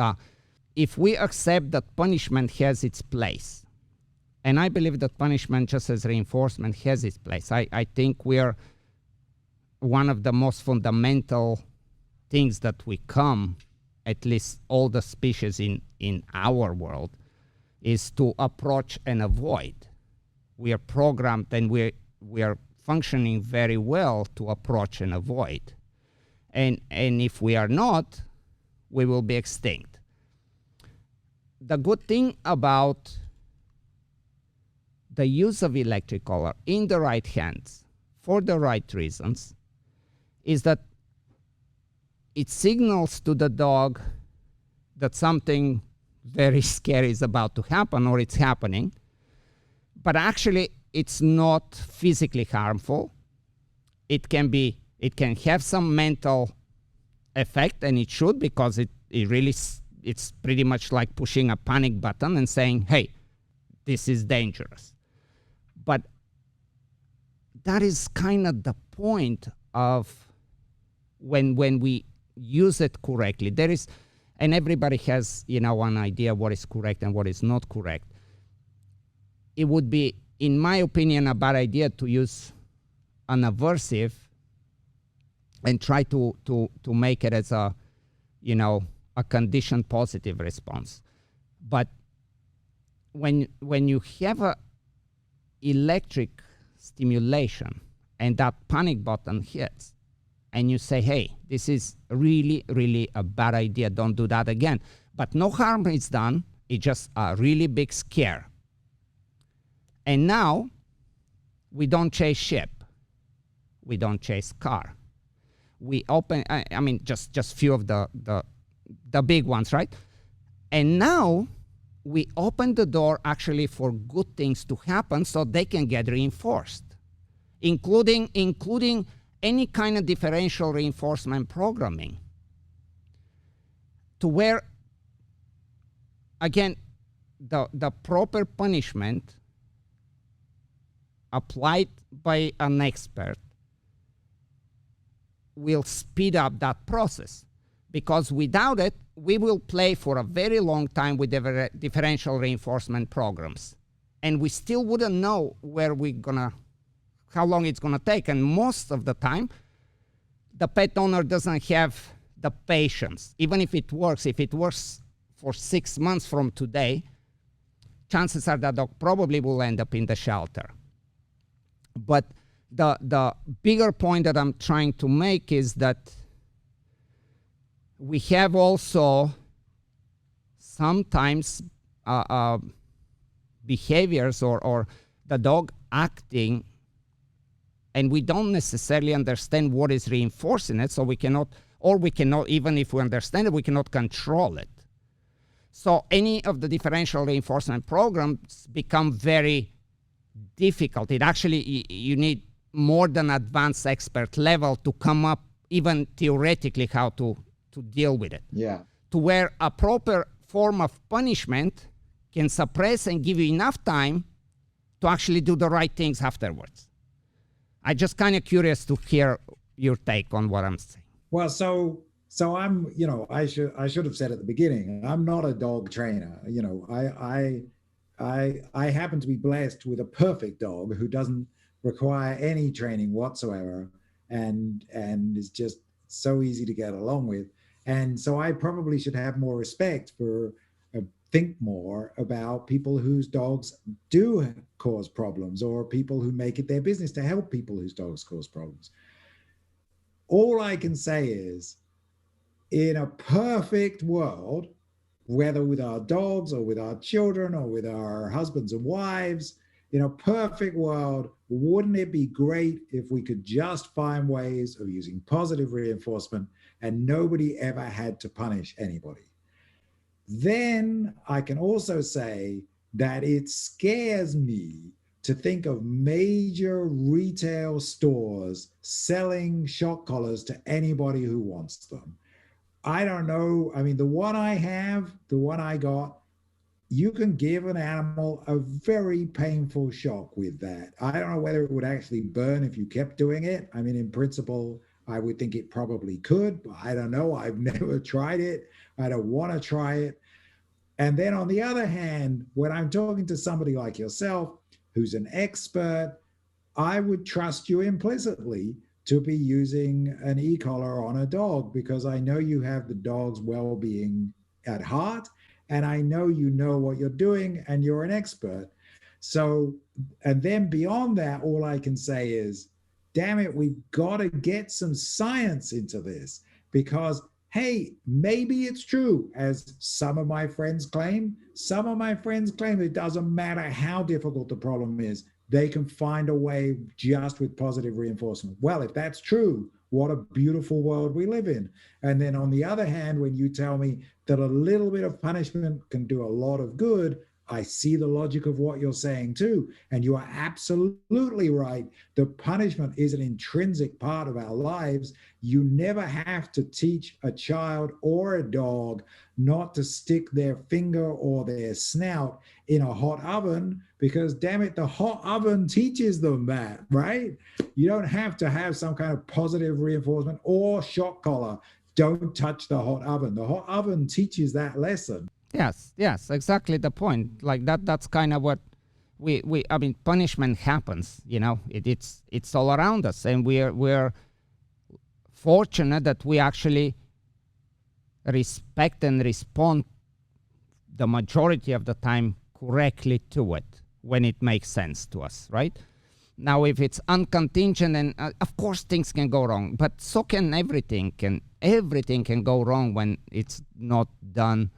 if we accept that punishment has its place, and I believe that punishment just as reinforcement has its place, I think we are one of the most fundamental things that we come, at least all the species in our world, is to approach and avoid. We are programmed, and we are functioning very well to approach and avoid. And if we are not, we will be extinct. The good thing about the use of electric color in the right hands for the right reasons is that it signals to the dog that something very scary is about to happen, or it's happening, but actually it's not physically harmful. It can have some mental effect, and it should, because it's pretty much like pushing a panic button and saying, hey, this is dangerous. But that is kind of the point of when we use it correctly. There is, and everybody has one idea what is correct and what is not correct. It would be, in my opinion, a bad idea to use an aversive and try to make it as a conditioned positive response. But when you have a electric stimulation and that panic button hits, and you say, hey, this is really, really a bad idea, don't do that again. But no harm is done, it's just a really big scare. And now, we don't chase sheep, we don't chase car. We open, I mean, just few of the big ones, right? And now, we open the door actually for good things to happen so they can get reinforced, including any kind of differential reinforcement programming, to where, again, the proper punishment applied by an expert will speed up that process, because without it, we will play for a very long time with differential reinforcement programs, and we still wouldn't know how long it's gonna take. And most of the time, the pet owner doesn't have the patience. Even if it works for 6 months from today, chances are that dog probably will end up in the shelter. But the bigger point that I'm trying to make is that we have also sometimes behaviors or the dog acting, and we don't necessarily understand what is reinforcing it, so we cannot, even if we understand it, we cannot control it. So any of the differential reinforcement programs become very difficult. It actually, you need more than advanced expert level to come up even theoretically how to deal with it. Yeah. To where a proper form of punishment can suppress and give you enough time to actually do the right things afterwards. I'm just kind of curious to hear your take on what I'm saying. Well, so I'm, I should have said at the beginning, I'm not a dog trainer. I happen to be blessed with a perfect dog who doesn't require any training whatsoever, and is just so easy to get along with. And so I probably should have more respect for, think more about people whose dogs do cause problems, or people who make it their business to help people whose dogs cause problems. All I can say is, in a perfect world, whether with our dogs or with our children or with our husbands and wives, in a perfect world, wouldn't it be great if we could just find ways of using positive reinforcement and nobody ever had to punish anybody? Then I can also say that it scares me to think of major retail stores selling shock collars to anybody who wants them. I don't know. I mean, the one I got, you can give an animal a very painful shock with that. I don't know whether it would actually burn if you kept doing it. I mean, in principle, I would think it probably could, but I don't know. I've never tried it. I don't want to try it. And then on the other hand, when I'm talking to somebody like yourself, who's an expert, I would trust you implicitly to be using an e-collar on a dog, because I know you have the dog's well-being at heart, and I know you know what you're doing, and you're an expert. So, and then beyond that, all I can say is, damn it, we've got to get some science into this, because, hey, maybe it's true, as some of my friends claim. Some of my friends claim it doesn't matter how difficult the problem is, they can find a way just with positive reinforcement. Well, if that's true, what a beautiful world we live in. And then on the other hand, when you tell me that a little bit of punishment can do a lot of good, I see the logic of what you're saying too. And you are absolutely right. The punishment is an intrinsic part of our lives. You never have to teach a child or a dog not to stick their finger or their snout in a hot oven, because damn it, the hot oven teaches them that, right? You don't have to have some kind of positive reinforcement or shock collar. Don't touch the hot oven. The hot oven teaches that lesson. Yes, exactly the point. Like that's kind of what I mean, punishment happens, it's all around us, and we're fortunate that we actually respect and respond the majority of the time correctly to it when it makes sense to us, right? Now, if it's uncontingent, and of course things can go wrong, but so can everything. Everything can go wrong when it's not done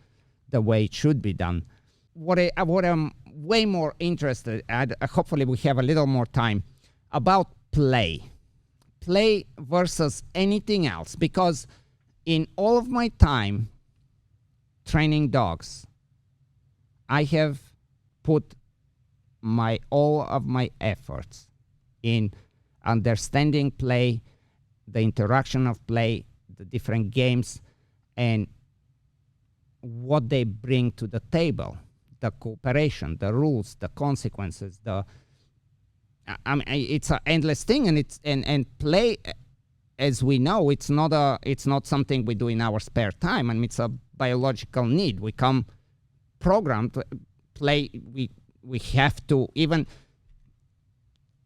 the way it should be done. What I'm way more interested at, hopefully we have a little more time, about play versus anything else, because in all of my time training dogs, I have put all of my efforts in understanding play, the interaction of play, the different games, and what they bring to the table, the cooperation, the rules, the consequences, I mean, it's an endless thing, and play, as we know, it's not something we do in our spare time. I mean, it's a biological need. We come programmed to play. We have to even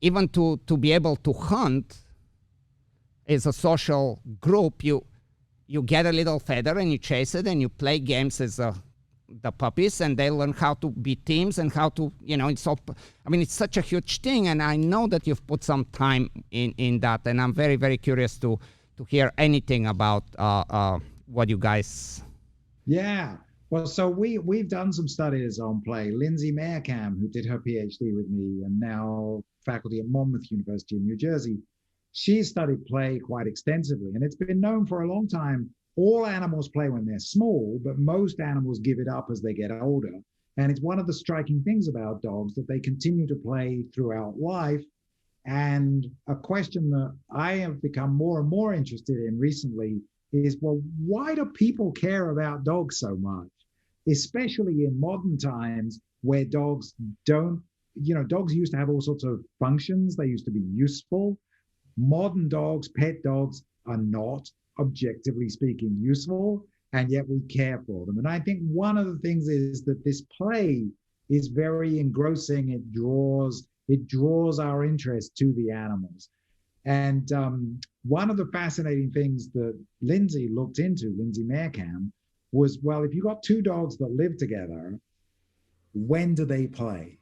to be able to hunt as a social group. You get a little feather and you chase it and you play games as the puppies, and they learn how to be teams and how to, it's such a huge thing. And I know that you've put some time in that, and I'm very, very curious to hear anything about what you guys. Yeah. Well, so we've done some studies on play. Lindsay Mayercam, who did her PhD with me and now faculty at Monmouth University in New Jersey, she studied play quite extensively. And it's been known for a long time, all animals play when they're small, but most animals give it up as they get older. And it's one of the striking things about dogs that they continue to play throughout life. And a question that I have become more and more interested in recently is, well, why do people care about dogs so much? Especially in modern times where dogs don't, dogs used to have all sorts of functions. They used to be useful. Modern dogs, pet dogs, are not, objectively speaking, useful, and yet we care for them. And I think one of the things is that this play is very engrossing. It draws our interest to the animals. And one of the fascinating things that Lindsay looked into, Lindsay Mayercam, was, well, if you got two dogs that live together, when do they play?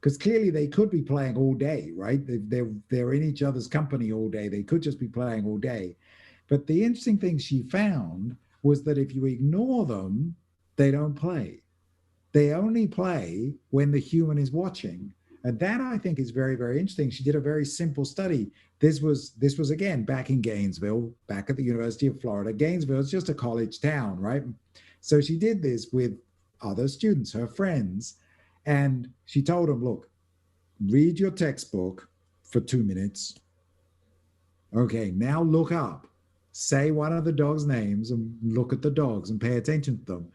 Because clearly they could be playing all day, right? They're in each other's company all day. They could just be playing all day. But the interesting thing she found was that if you ignore them, they don't play. They only play when the human is watching. And that, I think, is very, very interesting. She did a very simple study. This was again, back in Gainesville, back at the University of Florida. Gainesville is just a college town, right? So she did this with other students, her friends. And she told them, look, read your textbook for 2 minutes. Okay, now look up. Say one of the dogs' names and look at the dogs and pay attention to them.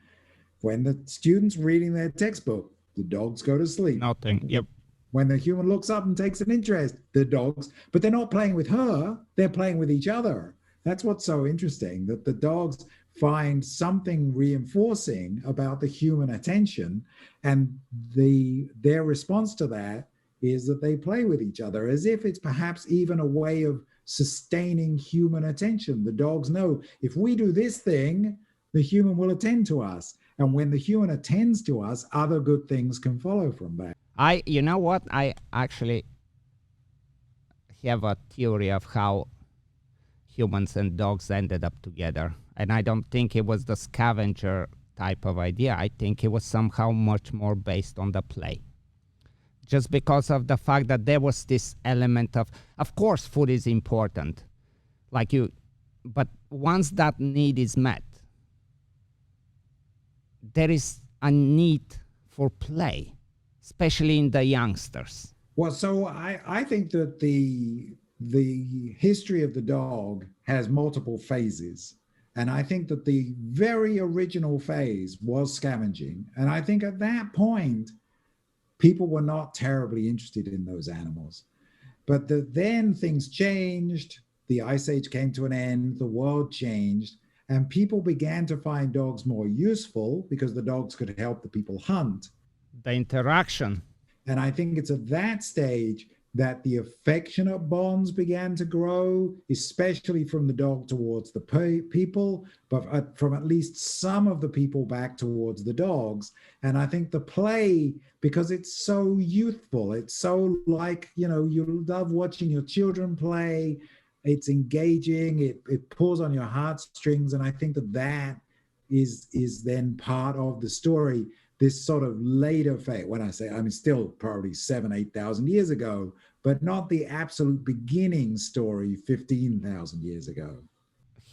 When the student's reading their textbook, the dogs go to sleep. Nothing. Yep. When the human looks up and takes an interest, the dogs, but they're not playing with her, they're playing with each other. That's what's so interesting, that the dogs find something reinforcing about the human attention, and their response to that is that they play with each other as if it's perhaps even a way of sustaining human attention. The dogs know if we do this thing, the human will attend to us. And when the human attends to us, other good things can follow from that. You know what? I actually have a theory of how humans and dogs ended up together. And I don't think it was the scavenger type of idea. I think it was somehow much more based on the play. Just because of the fact that there was this element of course, food is important. But once that need is met, there is a need for play, especially in the youngsters. Well, so I think that the history of the dog has multiple phases. And I think that the very original phase was scavenging. And I think at that point, people were not terribly interested in those animals. But then things changed. The Ice Age came to an end. The world changed. And people began to find dogs more useful because the dogs could help the people hunt. The interaction. And I think it's at that stage that the affectionate bonds began to grow, especially from the dog towards the people, but from at least some of the people back towards the dogs. And I think the play, because it's so youthful, it's so like, you love watching your children play, it's engaging, it pulls on your heartstrings. And I think that is then part of the story. This sort of later phase, when I say, still probably 8,000 years ago, but not the absolute beginning story 15,000 years ago.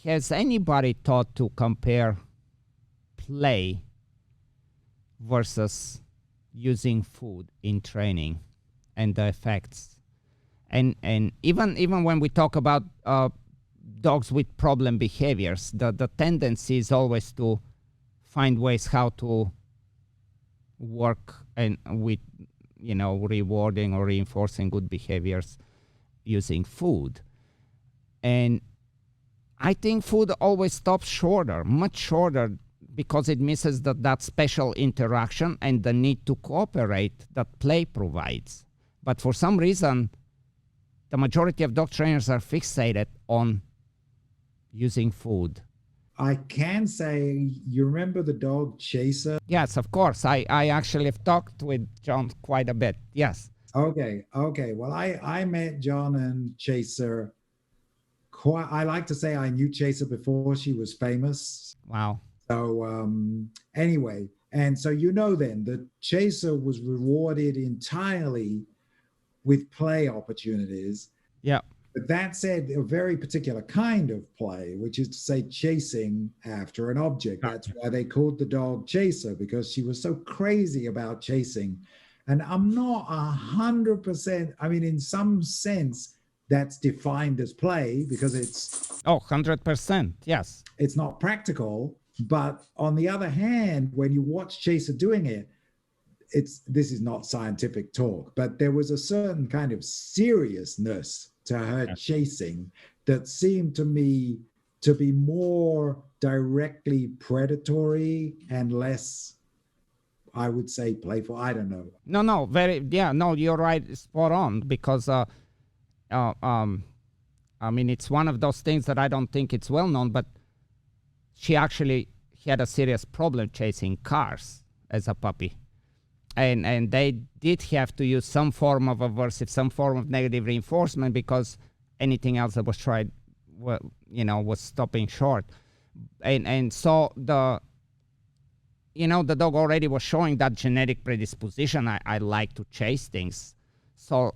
Has anybody thought to compare play versus using food in training and the effects? And even when we talk about dogs with problem behaviors, the tendency is always to find ways how to work and with rewarding or reinforcing good behaviors using food. And I think food always stops shorter, much shorter, because it misses that special interaction and the need to cooperate that play provides. But for some reason, the majority of dog trainers are fixated on using food. I can say, you remember the dog Chaser? Yes, of course. I actually have talked with John quite a bit. Yes. Okay. Well, I met John and Chaser. I like to say I knew Chaser before she was famous. Wow. So anyway, and so then the Chaser was rewarded entirely with play opportunities. Yeah. But that said, a very particular kind of play, which is to say chasing after an object. That's why they called the dog Chaser, because she was so crazy about chasing. And I'm not 100%, I mean, in some sense, that's defined as play because it's 100%, yes. It's not practical. But on the other hand, when you watch Chaser doing it, this is not scientific talk, but there was a certain kind of seriousness to her chasing that seemed to me to be more directly predatory and less, I would say, playful. I don't know. No, you're right, spot on, because I mean, it's one of those things that I don't think it's well known, but she actually had a serious problem chasing cars as a puppy. And they did have to use some form of aversive, some form of negative reinforcement, because anything else that was tried, was stopping short. And so the dog already was showing that genetic predisposition. I like to chase things. So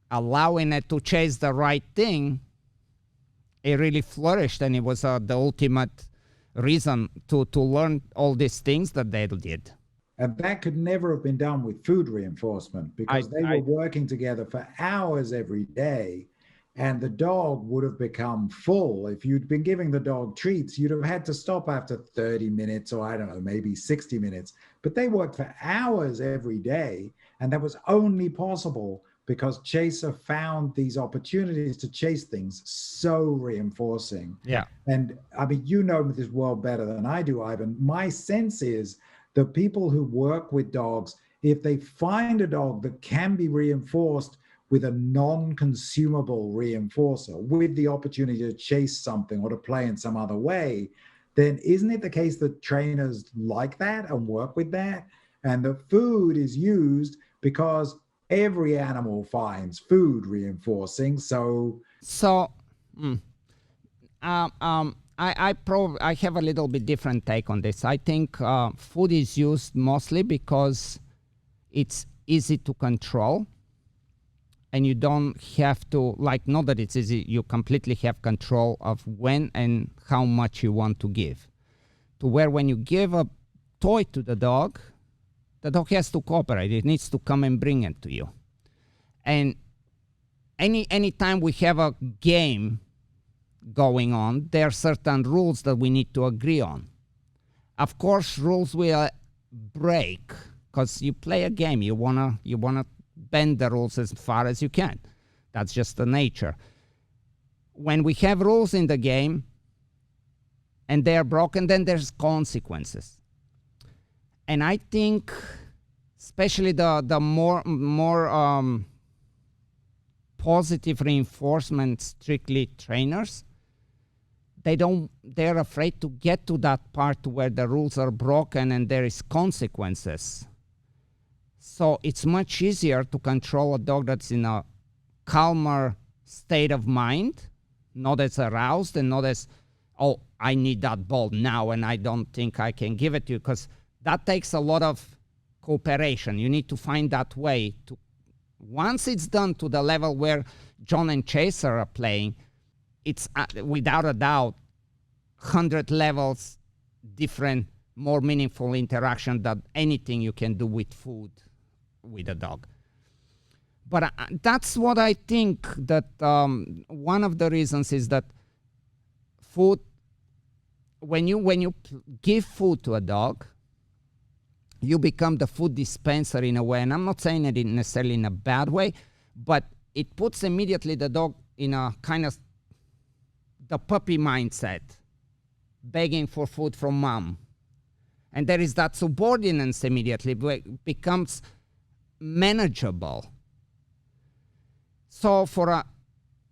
allowing it to chase the right thing, it really flourished, and it was the ultimate reason to learn all these things that they did. And that could never have been done with food reinforcement, because they were working together for hours every day, and the dog would have become full. If you'd been giving the dog treats, you'd have had to stop after 30 minutes or, I don't know, maybe 60 minutes. But they worked for hours every day, and that was only possible because Chaser found these opportunities to chase things so reinforcing. Yeah. And I mean, you know this world better than I do, Ivan. My sense is the people who work with dogs, if they find a dog that can be reinforced with a non-consumable reinforcer, with the opportunity to chase something or to play in some other way, then isn't it the case that trainers like that and work with that? And the food is used because every animal finds food reinforcing. I have a little bit different take on this. I think food is used mostly because it's easy to control, and you don't have to, not that it's easy, you completely have control of when and how much you want to give. To where when you give a toy to the dog has to cooperate. It needs to come and bring it to you. And any time we have a game going on, there are certain rules that we need to agree on. Of course, rules will break because you play a game. You wanna bend the rules as far as you can. That's just the nature. When we have rules in the game and they are broken, then there's consequences. And I think, especially the more positive reinforcement strictly trainers, they're afraid to get to that part where the rules are broken and there is consequences. So it's much easier to control a dog that's in a calmer state of mind, not as aroused and not as, oh, I need that ball now and I don't think I can give it to you, because that takes a lot of cooperation. You need to find that way to, once it's done to the level where John and Chaser are playing, it's without a doubt 100 levels different, more meaningful interaction than anything you can do with food with a dog. But that's what I think, that one of the reasons is that food, when you give food to a dog, you become the food dispenser in a way. And I'm not saying it necessarily in a bad way, but it puts immediately the dog in a kind of the puppy mindset, begging for food from mom. And there is that subordinance immediately, becomes manageable. So for an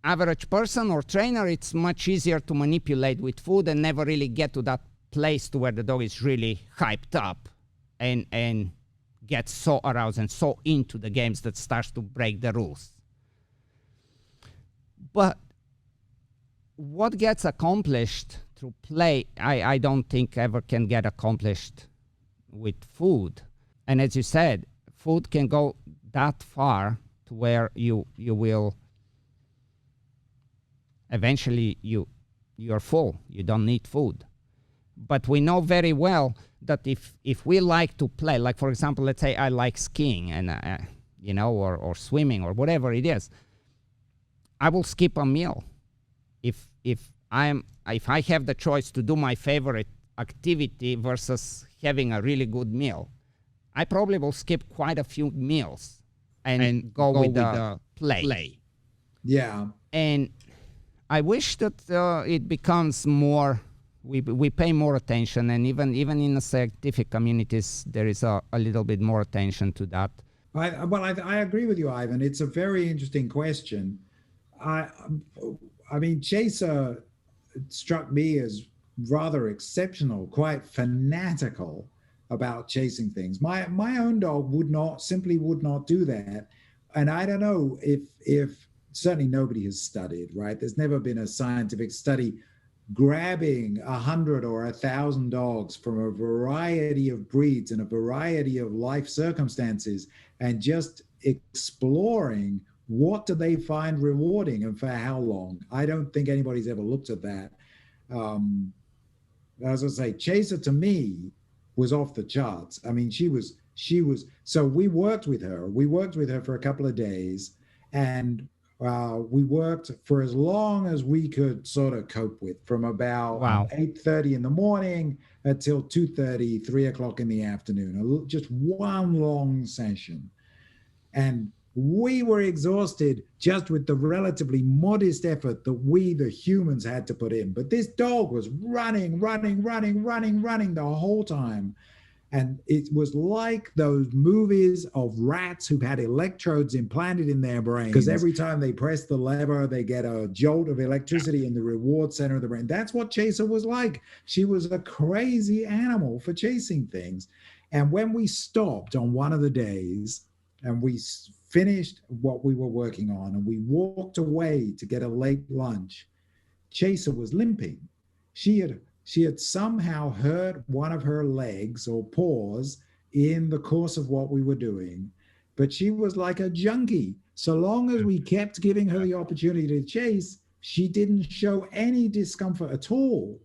average person or trainer, it's much easier to manipulate with food and never really get to that place to where the dog is really hyped up and gets so aroused and so into the games that starts to break the rules. But what gets accomplished through play, I don't think ever can get accomplished with food. And as you said, food can go that far to where you will eventually you're full. You don't need food. But we know very well that if we like to play, like for example, let's say I like skiing and or swimming or whatever it is, I will skip a meal. If I have the choice to do my favorite activity versus having a really good meal, I probably will skip quite a few meals and go with the play. Yeah. And I wish that it becomes more, we pay more attention, and even in the scientific communities, there is a little bit more attention to that. I agree with you, Ivan. It's a very interesting question. I mean, Chaser struck me as rather exceptional, quite fanatical about chasing things. My own dog would not do that. And I don't know if certainly nobody has studied, right? There's never been a scientific study grabbing 100 or 1,000 dogs from a variety of breeds and a variety of life circumstances and just exploring what do they find rewarding and for how long. I don't think anybody's ever looked at that. As I say, Chaser to me was off the charts. I mean, she was, so we worked with her. We worked with her for a couple of days, and we worked for as long as we could sort of cope with, from about 8:30 in the morning until 2:30, 3 o'clock in the afternoon, just one long session. And we were exhausted just with the relatively modest effort that we, the humans, had to put in. But this dog was running the whole time. And it was like those movies of rats who've had electrodes implanted in their brain. Because every time they press the lever, they get a jolt of electricity in the reward center of the brain. That's what Chaser was like. She was a crazy animal for chasing things. And when we stopped on one of the days and we finished what we were working on and we walked away to get a late lunch, Chaser was limping. She had somehow hurt one of her legs or paws in the course of what we were doing, but she was like a junkie. So long as we kept giving her the opportunity to chase, she didn't show any discomfort at all.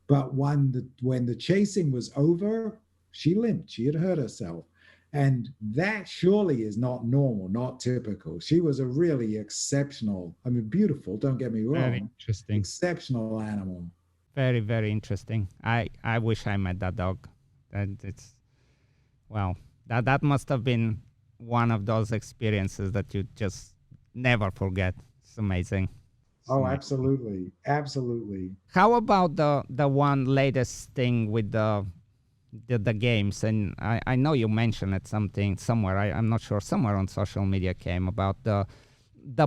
But when the chasing was over, she limped. She had hurt herself. And that surely is not normal, not typical. She was a really exceptional, I mean, beautiful, don't get me wrong. Very interesting. Exceptional animal. Very, very interesting. I wish I met that dog. And it's, wow, that must have been one of those experiences that you just never forget. It's amazing. Oh, absolutely. Absolutely. How about the one latest thing with the games? And I know you mentioned it somewhere. I'm not sure, somewhere on social media came about the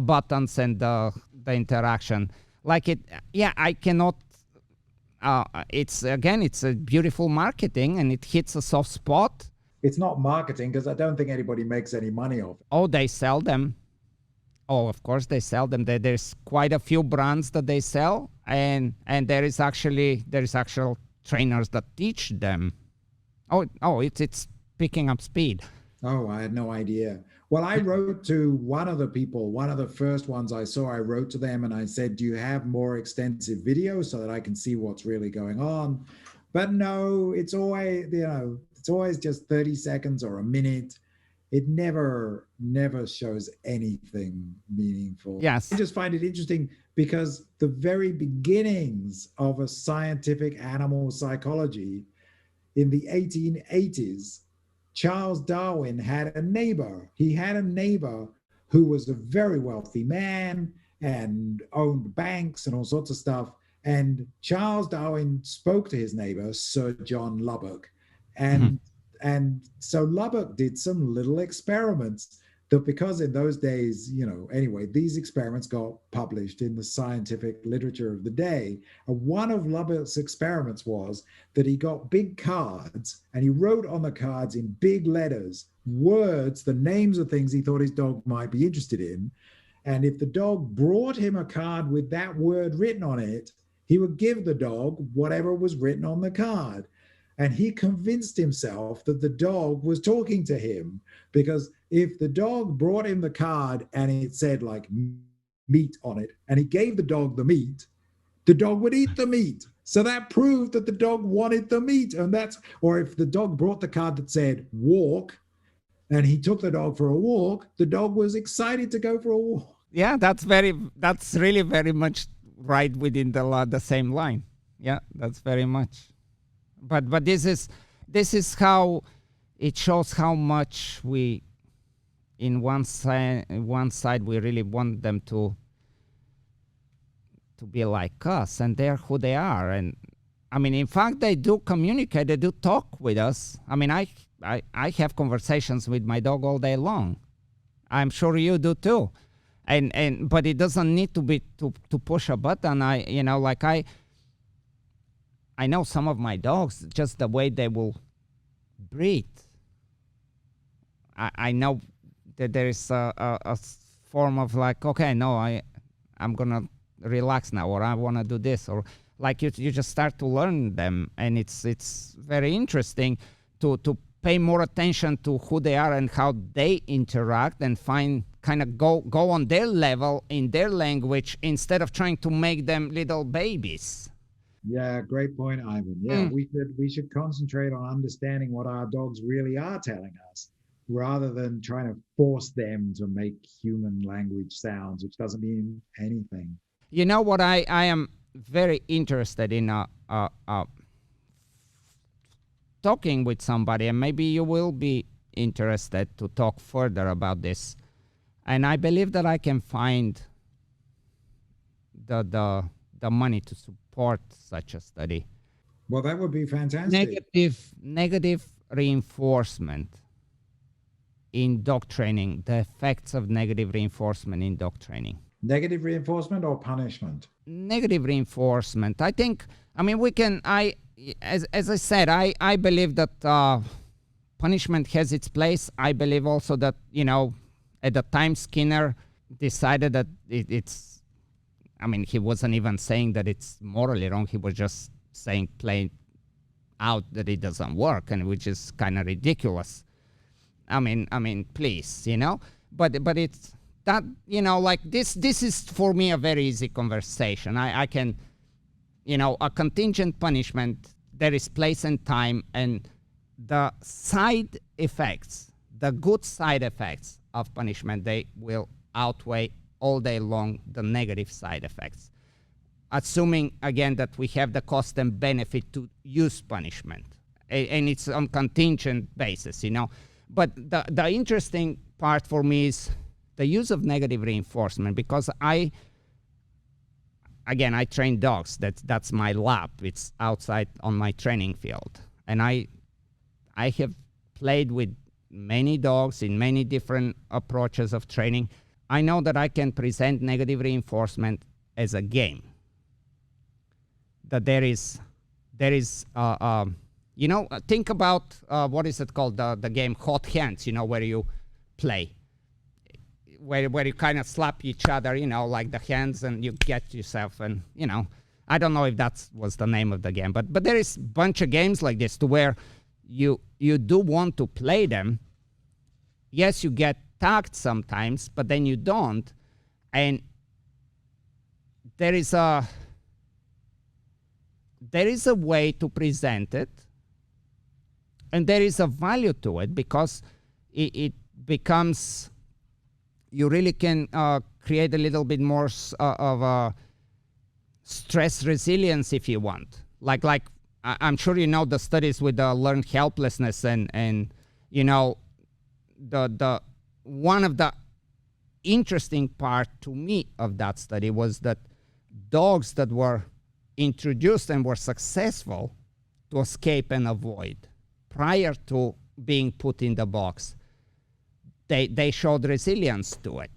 buttons and the interaction. Like it, yeah, I cannot. It's a beautiful marketing, and it hits a soft spot. It's not marketing because I don't think anybody makes any money off it. Oh, they sell them. Oh, of course they sell them. There's quite a few brands that they sell, and there is actual trainers that teach them. Oh, it's picking up speed. Oh, I had no idea. Well, I wrote to one of the first ones I saw, I wrote to them and I said, do you have more extensive videos so that I can see what's really going on? But no, it's always just 30 seconds or a minute. It never shows anything meaningful. Yes. I just find it interesting because the very beginnings of a scientific animal psychology in the 1880s Charles Darwin had a neighbor. He had a neighbor who was a very wealthy man and owned banks and all sorts of stuff. And Charles Darwin spoke to his neighbor, Sir John Lubbock. Mhm. And so Lubbock did some little experiments that, because in those days, anyway, these experiments got published in the scientific literature of the day. And one of Lubbock's experiments was that he got big cards and he wrote on the cards in big letters words, the names of things he thought his dog might be interested in. And if the dog brought him a card with that word written on it, he would give the dog whatever was written on the card. And he convinced himself that the dog was talking to him, because if the dog brought him the card and it said like meat on it, and he gave the dog the meat, the dog would eat the meat. So that proved that the dog wanted the meat. Or if the dog brought the card that said walk, and he took the dog for a walk, the dog was excited to go for a walk. Yeah, that's really very much right within the same line. Yeah, that's very much. But this is how it shows how much we, in one side we really want them to be like us, and they're who they are. And I mean, in fact, they do communicate, they do talk with us. I mean, I have conversations with my dog all day long. I'm sure you do too. But it doesn't need to be to push a button. I know some of my dogs, just the way they will breathe. I know that there is a form of like, okay, no, I'm gonna relax now, or I want to do this, or like you just start to learn them, and it's very interesting to pay more attention to who they are and how they interact, and kind of go on their level in their language, instead of trying to make them little babies. Yeah, great point, Ivan. Yeah, we should concentrate on understanding what our dogs really are telling us, rather than trying to force them to make human language sounds, which doesn't mean anything. You know what I am very interested in talking with somebody, and maybe you will be interested to talk further about this. And I believe that I can find the money to support such a study. Well, that would be fantastic. Negative reinforcement in dog training, the effects of negative reinforcement in dog training. Negative reinforcement or punishment? Negative reinforcement. I think, I mean, as I said, I believe that punishment has its place. I believe also that, at the time Skinner decided that it's, I mean, he wasn't even saying that it's morally wrong. He was just saying plain out that it doesn't work, and which is kind of ridiculous. I mean, please, but it's that, like this is for me a very easy conversation. I can, a contingent punishment, there is place and time, and the side effects, the good side effects of punishment, they will outweigh all day long the negative side effects, assuming again that we have the cost and benefit to use punishment, and it's on contingent basis. But the interesting part for me is the use of negative reinforcement, because I train dogs. That's my lab. It's outside on my training field, and I have played with many dogs in many different approaches of training. I know that I can present negative reinforcement as a game. That there is think about what is it called, the game Hot Hands, where you play, where you kind of slap each other, like the hands, and you get yourself, and I don't know if that was the name of the game, but there is a bunch of games like this to where you do want to play them. Yes, you get tagged sometimes, but then you don't, and there is a way to present it, and there is a value to it, because it becomes, you really can create a little bit more of a stress resilience, if you want. Like I'm sure the studies with the learned helplessness and the one of the interesting part to me of that study was that dogs that were introduced and were successful to escape and avoid prior to being put in the box, they showed resilience to it.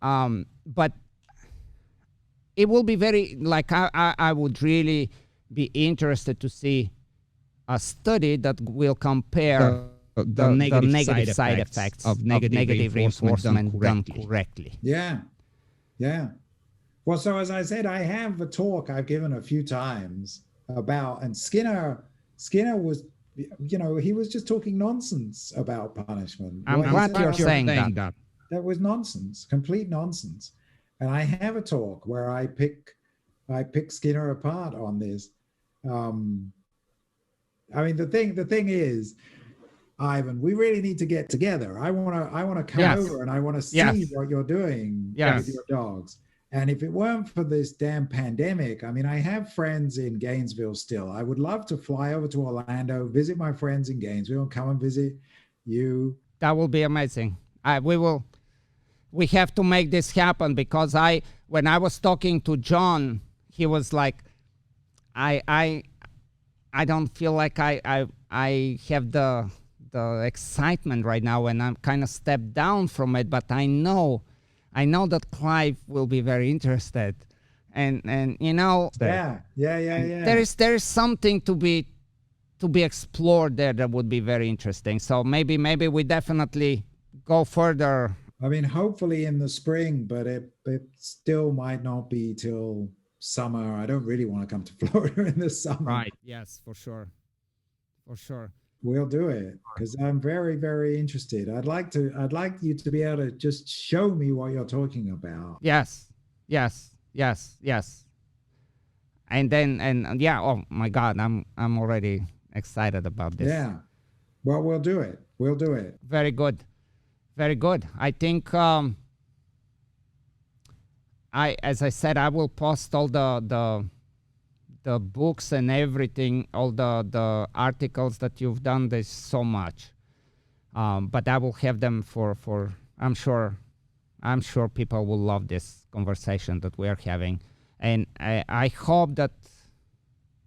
But it will be very, I would really be interested to see a study that will compare the negative side effects of negative reinforcement done correctly. Yeah. Well, so as I said, I have a talk I've given a few times about, and Skinner was, he was just talking nonsense about punishment. I'm glad you're saying that. That was nonsense, complete nonsense. And I have a talk where I pick Skinner apart on this. The thing is, Ivan, we really need to get together. I want to come over and I want to see what you're doing with your dogs. And if it weren't for this damn pandemic, I have friends in Gainesville still. I would love to fly over to Orlando, visit my friends in Gainesville, and come and visit you. That will be amazing. We have to make this happen, because when I was talking to John, he was like, I don't feel like I have the excitement right now, and I'm kind of stepped down from it, but I know that Clive will be very interested, and there is something to be explored there that would be very interesting. So maybe we definitely go further. Hopefully in the spring, but it still might not be till summer. I don't really want to come to Florida in the summer. Right. Yes, for sure. We'll do it, because I'm very, very interested. I'd like you to be able to just show me what you're talking about. Yes. And oh my God, I'm already excited about this. Yeah. Well, we'll do it. Very good. I think as I said, I will post all the books and everything, all the articles that you've done. There's so much, but I will have them for I'm sure people will love this conversation that we are having, and I hope that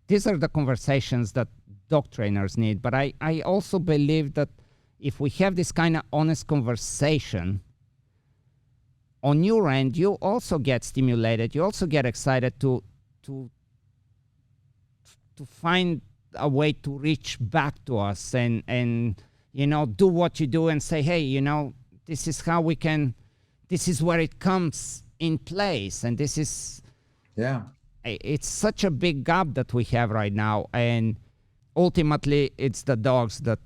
these are the conversations that dog trainers need. But I also believe that if we have this kind of honest conversation, on your end, you also get stimulated. You also get excited to find a way to reach back to us and do what you do and say, hey, this is how we can, this is where it comes in place. And this is, it's such a big gap that we have right now. And ultimately, it's the dogs that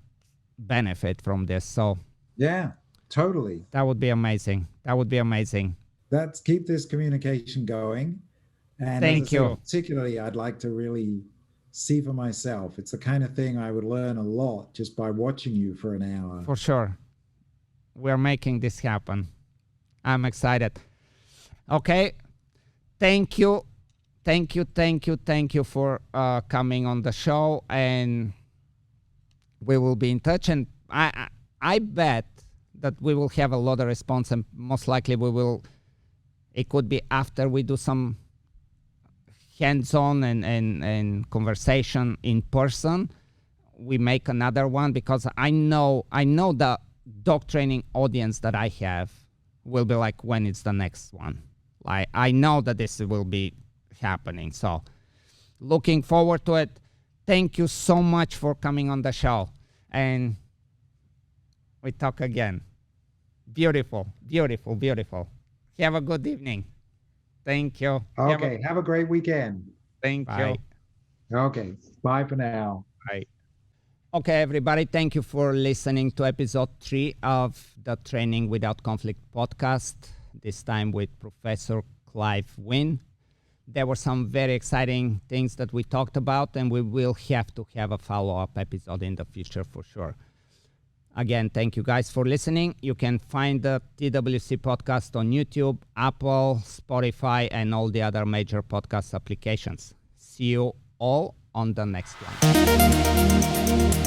benefit from this. So yeah, totally. That would be amazing. Let's keep this communication going. And thank you. Particularly, I'd like to really see for myself. It's the kind of thing I would learn a lot just by watching you for an hour. For sure. We're making this happen. I'm excited. Okay. Thank you for coming on the show, and we will be in touch. And I bet that we will have a lot of response, and most likely it could be after we do some hands-on and conversation in person. We make another one, because I know the dog training audience that I have will be like, when it's the next one? I know that this will be happening. So looking forward to it. Thank you so much for coming on the show. And we talk again. Beautiful. Have a good evening. Thank you. Okay. Have a great weekend. Thank you. Okay. Bye for now. Bye. Okay, everybody. Thank you for listening to episode 3 of the Training Without Conflict podcast. This time with Professor Clive Wynne. There were some very exciting things that we talked about, and we will have to have a follow-up episode in the future for sure. Again, thank you guys for listening. You can find the TWC podcast on YouTube, Apple, Spotify, and all the other major podcast applications. See you all on the next one.